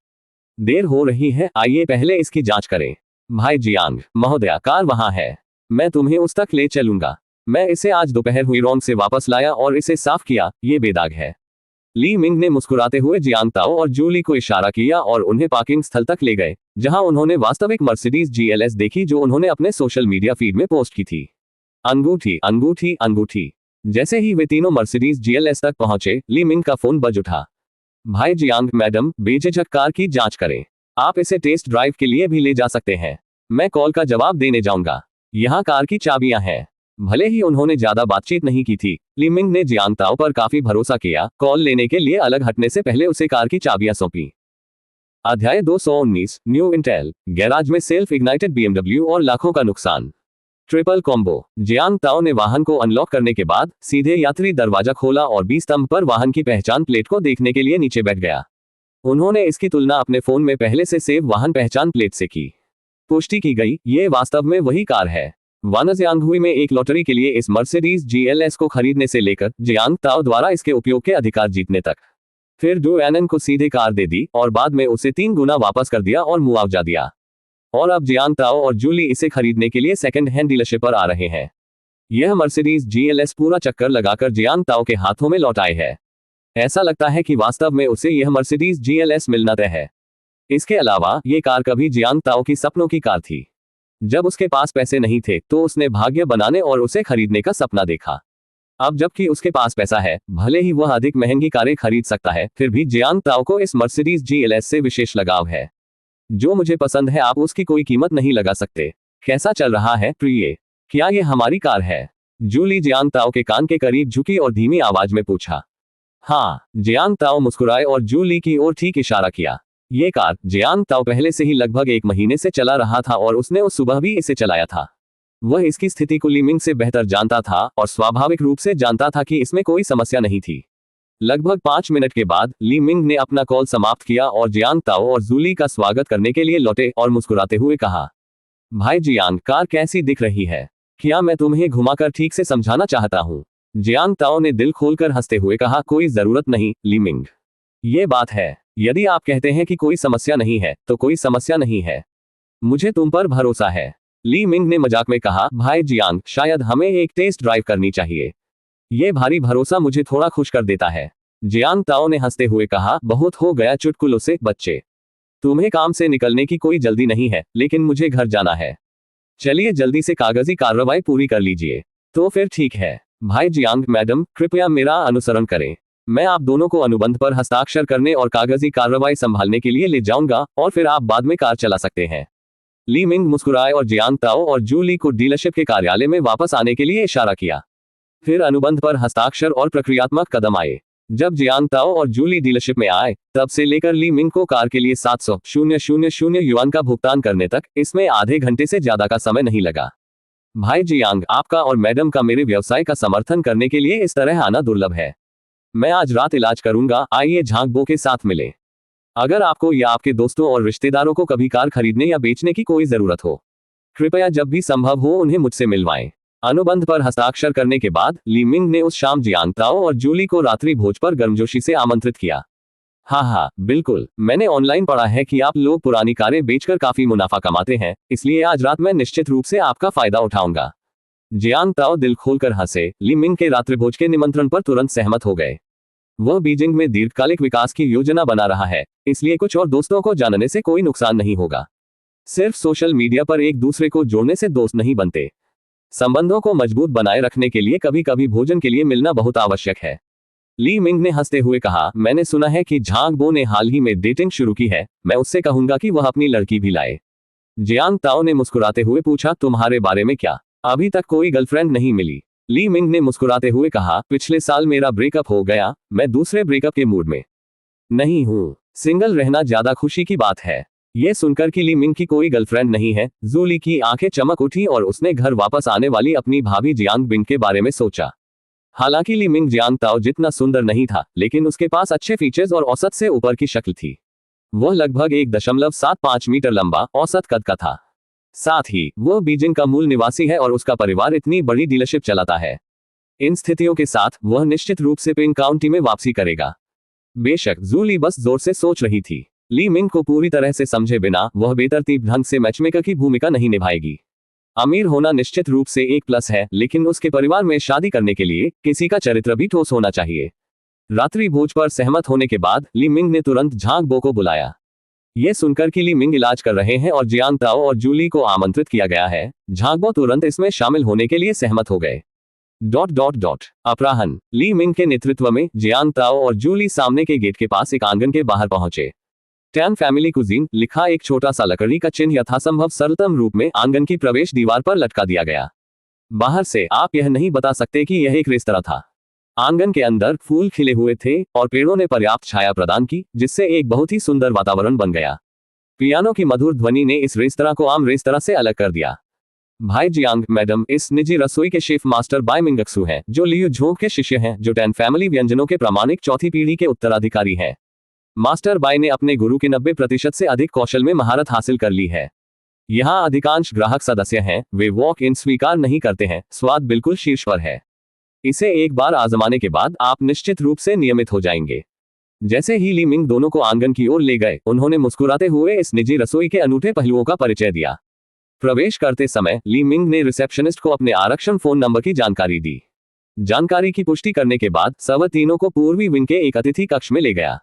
देर हो रही है, आइए पहले इसकी जांच करें। भाई जियांग महोदया, कार वहां है, मैं तुम्हें उस तक ले चलूंगा। मैं इसे आज दोपहर हुईरोंग से वापस लाया और इसे साफ किया, ये बेदाग है। ली मिंग ने मुस्कुराते हुए जियांग ताओ और जूली को इशारा किया और उन्हें पार्किंग स्थल तक ले गए, जहां उन्होंने वास्तविक मर्सिडीज GLS देखी जो उन्होंने अपने सोशल मीडिया फीड में पोस्ट की थी। अंगूठी अंगूठी अंगूठी। जैसे ही वे तीनों मर्सिडीज GLS तक पहुंचे, ली मिंग का फोन बज उठा। भाई जियांग, मैडम, बेझिझक कार की जांच करें। आप इसे टेस्ट ड्राइव के लिए भी ले जा सकते हैं। मैं कॉल का जवाब देने जाऊंगा। यहाँ कार की चाबियां हैं। भले ही उन्होंने ज्यादा बातचीत नहीं की थी, ली मिंग ने जियांग ताओ पर काफी भरोसा किया। कॉल लेने के लिए अलग हटने से पहले उसे कार की चाबियां सौंपी। अध्याय 219, न्यू इंटेल, गैराज में सेल्फ इग्नाइटेड BMW और लाखों का नुकसान। Triple combo. जियांग ताओ ने वाहन को अनलॉक करने के बाद सीधे यात्री दरवाजा खोला और 20 स्तंभ पर वाहन की पहचान प्लेट को देखने के लिए नीचे बैठ गया। उन्होंने इसकी तुलना अपने फोन में पहले से सेव वाहन पहचान प्लेट से की। पुष्टि की गई, ये वास्तव में वही कार है। वानजियांगहुई में एक लॉटरी के लिए इस मर्सिडीज GLS को खरीदने से लेकर जियांग ताओ द्वारा इसके उपयोग के अधिकार जीतने तक, फिर डू एनन को सीधे कार दे दी और बाद में उसे 3 गुना वापस कर दिया और मुआवजा दिया। और अब जियांग ताओ और जूली इसे खरीदने के लिए सेकंड हैंड डीलरशिप पर आ रहे हैं। यह मर्सिडीज GLS पूरा चक्कर लगाकर जियांग ताओ के हाथों में लौट आए है। ऐसा लगता है कि वास्तव में उसे यह मर्सिडीज GLS मिलना तय है। इसके अलावा ये कार कभी जियांग ताओ की सपनों की कार थी। जब उसके पास पैसे नहीं थे तो उसने भाग्य बनाने और उसे खरीदने का सपना देखा। अब जबकि उसके पास पैसा है, भले ही वह अधिक महंगी कारें खरीद सकता है, फिर भी जियांग ताओ को इस मर्सिडीज GLS से विशेष लगाव है। जो मुझे पसंद है, आप उसकी कोई कीमत नहीं लगा सकते। कैसा चल रहा है प्रिय? क्या ये हमारी कार है? जूली जियांग ताओ के कान के करीब झुकी और धीमी आवाज में पूछा। हाँ, जियांग ताओ मुस्कुराए और जूली की ओर ठीक इशारा किया। ये कार जियांग ताओ पहले से ही लगभग 1 महीने से चला रहा था और उसने उस सुबह भी इसे चलाया था। वह इसकी स्थिति को ली मिंग से बेहतर जानता था और स्वाभाविक रूप से जानता था कि इसमें कोई समस्या नहीं थी। लगभग 5 मिनट के बाद ली मिंग ने अपना कॉल समाप्त किया और जियांग ताओ और जूली का स्वागत करने के लिए लौटे और मुस्कुराते हुए कहा, भाई जियांग, कार कैसी दिख रही है? क्या मैं तुम्हें घुमाकर ठीक से समझाना चाहता हूँ? जियांग ताओ ने दिल खोलकर हंसते हुए कहा, कोई जरूरत नहीं ली मिंग। ये बात है, यदि आप कहते हैं कि कोई समस्या नहीं है तो कोई समस्या नहीं है। मुझे तुम पर भरोसा है। ली मिंग ने मजाक में कहा, भाई जियांग, शायद हमें एक टेस्ट ड्राइव करनी चाहिए। ये भारी भरोसा मुझे थोड़ा खुश कर देता है। जियांग ताओ ने हंसते हुए कहा, बहुत हो गया चुटकुलों से बच्चे। तुम्हें काम से निकलने की कोई जल्दी नहीं है, लेकिन मुझे घर जाना है। चलिए जल्दी से कागजी कार्रवाई पूरी कर लीजिए। तो फिर ठीक है। भाई जियांग, मैडम, कृपया मेरा अनुसरण करें। मैं आप दोनों को अनुबंध पर हस्ताक्षर करने और कागजी कार्रवाई संभालने के लिए ले जाऊंगा और फिर आप बाद में कार चला सकते हैं। ली मिंग मुस्कुराए और जियांग ताओ और जूली को डीलरशिप के कार्यालय में वापस आने के लिए इशारा किया। फिर अनुबंध पर हस्ताक्षर और प्रक्रियात्मक कदम आए। जब जियांग ताओ और जूली डीलरशिप में आए, तब से लेकर ली मिंग को कार के लिए 700,000 युआन का भुगतान करने तक इसमें आधे घंटे से ज्यादा का समय नहीं लगा। भाई जियांग, आपका और मैडम का मेरे व्यवसाय का समर्थन करने के लिए इस तरह आना दुर्लभ है। मैं आज रात इलाज करूंगा, आइए झांगबो के साथ मिले। अगर आपको या आपके दोस्तों और रिश्तेदारों को कभी कार खरीदने या बेचने की कोई जरूरत हो, कृपया जब भी संभव हो उन्हें मुझसे मिलवाएं। अनुबंध पर हस्ताक्षर करने के बाद ली मिंग ने उस शाम जियांग ताओ और जूली को रात्रि भोज पर गर्मजोशी से आमंत्रित किया। हाँ, बिल्कुल, मैंने ऑनलाइन पढ़ा है कि आप लोग पुरानी कारें बेचकर काफी मुनाफा कमाते हैं, इसलिए आज रात मैं निश्चित रूप से आपका फायदा उठाऊंगा। जियांग ताओ दिल खोलकर हंसे। ली मिंग के रात्रिभोज के निमंत्रण पर तुरंत सहमत हो गए। वह बीजिंग में दीर्घकालिक विकास की योजना बना रहा है, इसलिए कुछ और दोस्तों को जानने से कोई नुकसान नहीं होगा। सिर्फ सोशल मीडिया पर एक दूसरे को जोड़ने से दोस्त नहीं बनते। संबंधों को मजबूत बनाए रखने के लिए कभी कभी भोजन के लिए मिलना बहुत आवश्यक है। ली मिंग ने हंसते हुए कहा, मैंने सुना है कि झांगबो ने हाल ही में डेटिंग शुरू की है, मैं उससे कहूंगा कि वह अपनी लड़की भी लाए। जियांग ताओ ने मुस्कुराते हुए पूछा, तुम्हारे बारे में क्या? अभी तक कोई गर्लफ्रेंड नहीं मिली। ली मिंग ने मुस्कुराते हुए कहा, पिछले साल मेरा ब्रेकअप हो गया, मैं दूसरे ब्रेकअप के मूड में नहीं हूँ। सिंगल रहना ज्यादा खुशी की बात है। ये सुनकर कि ली मिंग की कोई गर्लफ्रेंड नहीं है, जूली की आंखें चमक उठी और उसने घर वापस आने वाली अपनी भाभी जियांग बिंग के बारे में सोचा। हालांकि ली मिंग जियांग ताओ जितना सुंदर नहीं था, लेकिन उसके पास अच्छे फीचर्स और औसत से ऊपर की शक्ल थी। वह लगभग 1.75 मीटर लंबा औसत कद का था। साथ ही वह बीजिंग का मूल निवासी है और उसका परिवार इतनी बड़ी डीलरशिप चलाता है। इन स्थितियों के साथ वह निश्चित रूप से पिंग काउंटी में वापसी करेगा। बेशक जू ली बस जोर से सोच रही थी। ली मिंग को पूरी तरह से समझे बिना वह बेतरतीब ढंग से मैचमेकर की भूमिका नहीं निभाएगी। अमीर होना निश्चित रूप से एक प्लस है, लेकिन उसके परिवार में शादी करने के लिए किसी का चरित्र भी ठोस होना चाहिए। रात्रि भोज पर सहमत होने के बाद ली मिंग ने तुरंत झांग बो को बुलाया। यह सुनकर कि ली मिंग इलाज कर रहे हैं और जियांग ताओ और जूली को आमंत्रित किया गया है, झांग बो तुरंत इसमें शामिल होने के लिए सहमत हो गए। अपराह्न ली मिंग के नेतृत्व में जियांग ताओ और जूली सामने के गेट के पास एक आंगन के बाहर पहुंचे। टैन फैमिली कुजीन लिखा एक छोटा सा लकड़ी का चिन्ह यथासंभव सरलतम रूप में आंगन की प्रवेश दीवार पर लटका दिया गया। बाहर से आप यह नहीं बता सकते कि यह एक रेस्तरां था। आंगन के अंदर फूल खिले हुए थे और पेड़ों ने पर्याप्त छाया प्रदान की, जिससे एक बहुत ही सुंदर वातावरण बन गया। पियानो की मधुर ध्वनि ने इस रेस्तरां को आम रेस्तरां से अलग कर दिया। भाई जियांग मैडम इस निजी रसोई के शेफ मास्टर बाय मिंगक्सू हैं, जो लियू झोंग के शिष्य हैं, जो टैन फैमिली व्यंजनों के प्रामाणिक चौथी पीढ़ी के उत्तराधिकारी हैं। मास्टर बाय ने अपने गुरु के 90% से अधिक कौशल में महारत हासिल कर ली है। यहाँ अधिकांश ग्राहक सदस्य हैं, वे वॉक इन स्वीकार नहीं करते हैं, स्वाद बिल्कुल शीर्ष पर है। इसे एक बार आजमाने के बाद आप निश्चित रूप से नियमित हो जाएंगे। जैसे ही ली मिंग दोनों को आंगन की ओर ले गए, उन्होंने मुस्कुराते हुए इस निजी रसोई के अनूठे पहलुओं का परिचय दिया। प्रवेश करते समय ली मिंग ने रिसेप्शनिस्ट को अपने आरक्षण फोन नंबर की जानकारी दी। जानकारी की पुष्टि करने के बाद सव तीनों को पूर्वी विंग के एक अतिथि कक्ष में ले गया।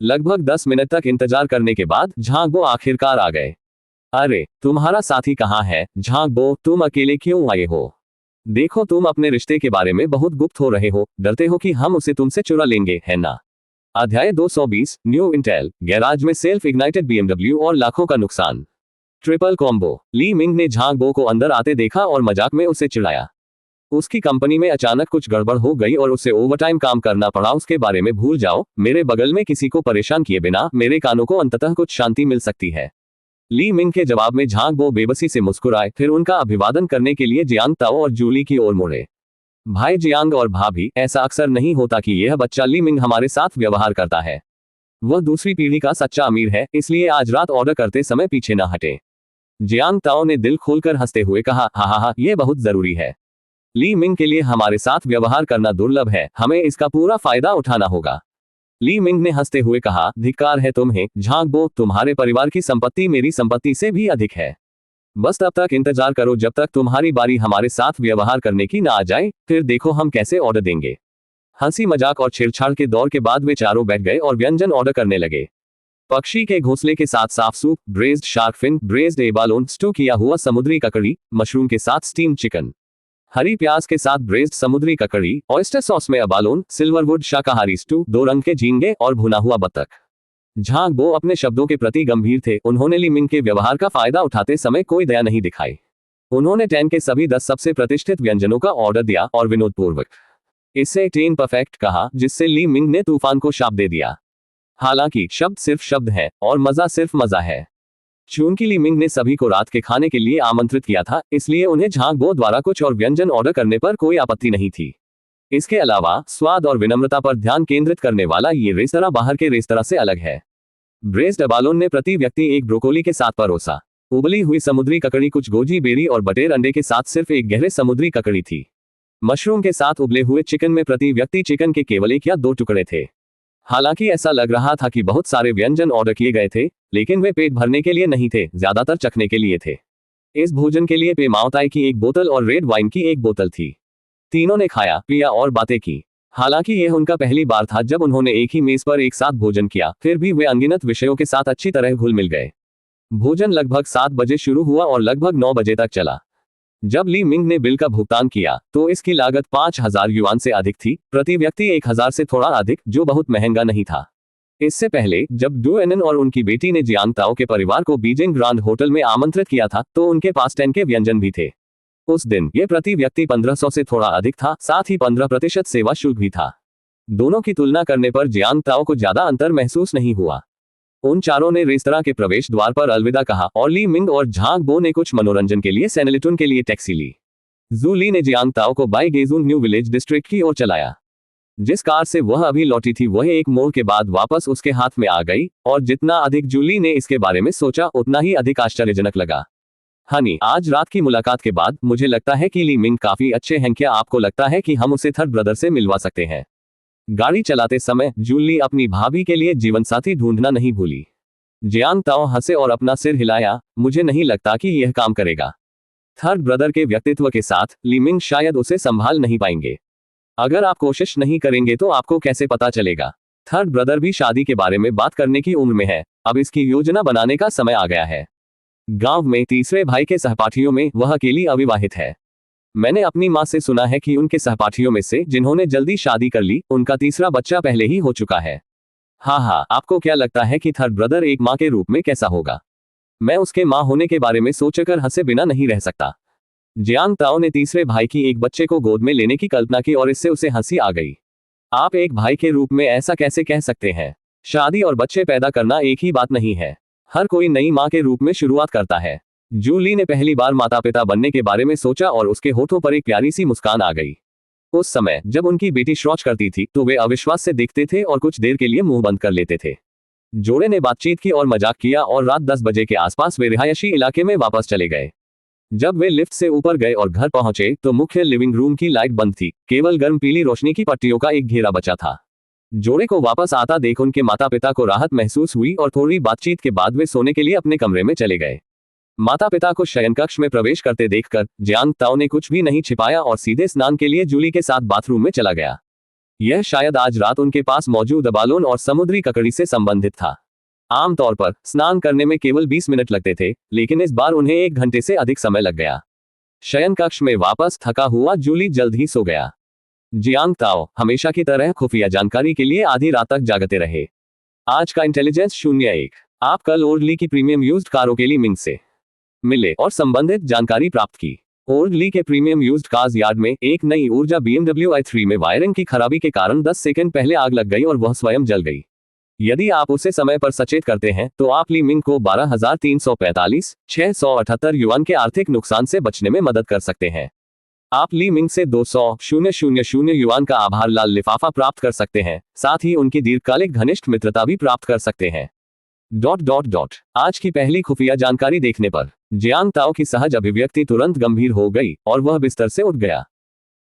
लगभग 10 मिनट तक इंतजार करने के बाद झांग बो आखिरकार आ गए। अरे तुम्हारा साथी कहाँ है झांग बो, तुम अकेले क्यों आए हो? देखो तुम अपने रिश्ते के बारे में बहुत गुप्त हो रहे हो, डरते हो कि हम उसे तुमसे चुरा लेंगे, है ना? अध्याय 220 न्यू इंटेल गैराज में सेल्फ इग्नाइटेड BMW और लाखों का नुकसान। Triple combo. ली मिंग ने झांग बो को अंदर आते देखा और मजाक में उसे चिढ़ाया। उसकी कंपनी में अचानक कुछ गड़बड़ हो गई और उसे ओवरटाइम काम करना पड़ा। उसके बारे में भूल जाओ, मेरे बगल में किसी को परेशान किए बिना मेरे कानों को अंततः कुछ शांति मिल सकती है। ली मिंग के जवाब में झांग बो बेबसी से मुस्कुराए, फिर उनका अभिवादन करने के लिए जियांग ताओ और जूली की ओर मुड़े। भाई जियांग और भाभी, ऐसा अक्सर नहीं होता कि यह बच्चा ली मिंग हमारे साथ व्यवहार करता है। वह दूसरी पीढ़ी का सच्चा अमीर है, इसलिए आज रात ऑर्डर करते समय पीछे न हटे। जियांग ताओ ने दिल खोलकर हंसते हुए कहा, हा, यह बहुत जरूरी है। ली मिंग के लिए हमारे साथ व्यवहार करना दुर्लभ है, हमें इसका पूरा फायदा उठाना होगा। ली मिंग ने हंसते हुए कहा, धिक्कार है तुम्हें झांग बो, तुम्हारे परिवार की संपत्ति मेरी संपत्ति से भी अधिक है। बस तब तक इंतजार करो जब तक तुम्हारी बारी हमारे साथ व्यवहार करने की ना आ जाए, फिर देखो हम कैसे ऑर्डर देंगे। हंसी मजाक और छेड़छाड़ के दौर के बाद वे चारों बैठ गए और व्यंजन ऑर्डर करने लगे। पक्षी के घोंसले के साथ साफ soup, braised shark fin, braised abalone, stew किया हुआ समुद्री ककड़ी, मशरूम के साथ स्टीम चिकन, हरी प्याज के साथ ब्रेज्ड समुद्री ककड़ी, ऑयस्टर सॉस में अबालोन, सिल्वरवुड शाकाहारी स्टू, 2 रंग के झींगे और भुना हुआ बत्तख। झांग बो अपने शब्दों के प्रति गंभीर थे। उन्होंने ली मिंग के व्यवहार का फायदा उठाते समय कोई दया नहीं दिखाई। उन्होंने 10 के सभी 10 सबसे प्रतिष्ठित व्यंजनों का ऑर्डर दिया और विनोदपूर्वक इसे 10 परफेक्ट कहा, जिससे ली मिंग ने तूफान को शाप दे दिया। हालांकि शब्द सिर्फ शब्द है और मजा सिर्फ मजा है। चूंकि ली मिंग ने सभी को रात के खाने के लिए आमंत्रित किया था, इसलिए उन्हें झांग बो द्वारा कुछ और व्यंजन ऑर्डर करने पर कोई आपत्ति नहीं थी। इसके अलावा स्वाद और विनम्रता पर ध्यान केंद्रित करने वाला ये रेस्तरां बाहर के रेस्तरां से अलग है। ब्रेज्ड अबालोन ने प्रति व्यक्ति एक ब्रोकोली के साथ परोसा। उबली हुई समुद्री ककड़ी कुछ गोजी बेरी और बटेर अंडे के साथ सिर्फ एक गहरे समुद्री ककड़ी थी। मशरूम के साथ उबले हुए चिकन में प्रति व्यक्ति चिकन के केवल 1 या 2 टुकड़े थे। हालांकि ऐसा लग रहा था कि बहुत सारे व्यंजन ऑर्डर किए गए थे, लेकिन वे पेट भरने के लिए नहीं थे, ज्यादातर चखने के लिए थे। इस भोजन के लिए पे माओताई की 1 बोतल और रेड वाइन की 1 बोतल थी। तीनों ने खाया, पिया और बातें की। हालांकि यह उनका पहली बार था जब उन्होंने एक ही मेज पर एक साथ भोजन किया, फिर भी वे अनगिनत विषयों के साथ अच्छी तरह घुल मिल गए। भोजन लगभग 7 बजे शुरू हुआ और लगभग 9 बजे तक चला। जब ली मिंग ने बिल का भुगतान किया तो इसकी लागत 5000 युआन से अधिक थी, प्रति व्यक्ति 1000 से थोड़ा अधिक, जो बहुत महंगा नहीं था। इससे पहले जब डू एनन और उनकी बेटी ने जियांग ताओ के परिवार को बीजिंग ग्रांड होटल में आमंत्रित किया था, तो उनके पास 10 के व्यंजन भी थे। उस दिन ये प्रति व्यक्ति 1500 से थोड़ा अधिक था, साथ ही 15% सेवा शुल्क भी था। दोनों की तुलना करने पर जियांग ताओ को ज्यादा अंतर महसूस नहीं हुआ। उन चारों ने रेस्तरां के प्रवेश द्वार पर अलविदा कहा और ली मिंग और झांग बो ने कुछ मनोरंजन के लिए सेनेलिटुन के लिए टैक्सी ली। जू ली ने जियांग ताओ को बाई गेजुन न्यू विलेज डिस्ट्रिक्ट की ओर चलाया। जिस कार से वह अभी लौटी थी वह एक मोड़ के बाद वापस उसके हाथ में आ गई, और जितना अधिक जूली ने इसके बारे में सोचा उतना ही अधिक आश्चर्यजनक लगा। हनी, आज रात की मुलाकात के बाद मुझे लगता है कि ली मिंग काफी अच्छे हैं। क्या आपको लगता है कि हम उसे थर्ड ब्रदर से मिलवा सकते हैं? गाड़ी चलाते समय जूली अपनी भाभी के लिए जीवनसाथी ढूंढना नहीं भूली। जियांग ताओ हंसे और अपना सिर हिलाया। मुझे नहीं लगता कि यह काम करेगा। थर्ड ब्रदर के व्यक्तित्व के साथ ली मिंग शायद उसे संभाल नहीं पाएंगे। अगर आप कोशिश नहीं करेंगे तो आपको कैसे पता चलेगा? थर्ड ब्रदर भी शादी के बारे में बात करने की उम्र में है। अब इसकी योजना बनाने का समय आ गया है। गांव में तीसरे भाई के सहपाठियों में वह अकेली अविवाहित है। मैंने अपनी माँ से सुना है कि उनके सहपाठियों में से जिन्होंने जल्दी शादी कर ली, उनका तीसरा बच्चा पहले ही हो चुका है। हाँ, आपको क्या लगता है कि थर्ड ब्रदर एक माँ के रूप में कैसा होगा? मैं उसके माँ होने के बारे में सोचकर हंसे बिना नहीं रह सकता। जियांग ताओ ने तीसरे भाई की एक बच्चे को गोद में लेने की कल्पना की और इससे उसे हंसी आ गई। आप एक भाई के रूप में ऐसा कैसे कह सकते हैं? शादी और बच्चे पैदा करना एक ही बात नहीं है। हर कोई नई माँ के रूप में शुरुआत करता है। जूली ने पहली बार माता पिता बनने के बारे में सोचा और उसके होठों पर एक प्यारी सी मुस्कान आ गई। उस समय जब उनकी बेटी शौच करती थी तो वे अविश्वास से दिखते थे और कुछ देर के लिए मुंह बंद कर लेते थे। जोड़े ने बातचीत की और मजाक किया और रात 10 बजे के आसपास वे रिहायशी इलाके में वापस चले गए। जब वे लिफ्ट से ऊपर गए और घर पहुंचे तो मुख्य लिविंग रूम की लाइट बंद थी। केवल गर्म पीली रोशनी की पट्टियों का एक घेरा बचा था। जोड़े को वापस आता देख उनके माता पिता को राहत महसूस हुई और थोड़ी बातचीत के बाद वे सोने के लिए अपने कमरे में चले गए। माता पिता को शयन कक्ष में प्रवेश करते देखकर जियांग ताओ ने कुछ भी नहीं छिपाया और सीधे स्नान के लिए जूली के साथ बाथरूम में चला गया। यह शायद आज रात उनके पास मौजूद बालून और समुद्री ककड़ी से संबंधित था। आमतौर पर स्नान करने में केवल 20 मिनट लगते थे, लेकिन इस बार उन्हें 1 घंटे से अधिक समय लग गया। शयन कक्ष में वापस थका हुआ जूली जल्द ही सो गया। जियांग ताओ हमेशा की तरह खुफिया जानकारी के लिए आधी रात तक जागते रहे। आज का इंटेलिजेंस 01। आप कल ओर्डली की प्रीमियम यूज्ड कारों के लिए मिंग से मिले और संबंधित जानकारी प्राप्त की। ओर्डली के प्रीमियम यूज्ड कार्स यार्ड में एक नई ऊर्जा BMW i3 में वायरिंग की खराबी के कारण 10 सेकंड पहले आग लग गई और वह स्वयं जल गई। यदि आप उसे समय पर सचेत करते हैं तो आप ली मिंग को 12,345,678 युआन के आर्थिक नुकसान से बचने में मदद कर सकते हैं। आप ली मिंग से 200,000 युआन का आभार लाल लिफाफा प्राप्त कर सकते हैं। साथ ही उनकी दीर्घकालिक घनिष्ठ मित्रता भी प्राप्त कर सकते हैं। ... आज की पहली खुफिया जानकारी देखने पर जियांग ताओ की सहज अभिव्यक्ति तुरंत गंभीर हो गई और वह बिस्तर से उठ गया।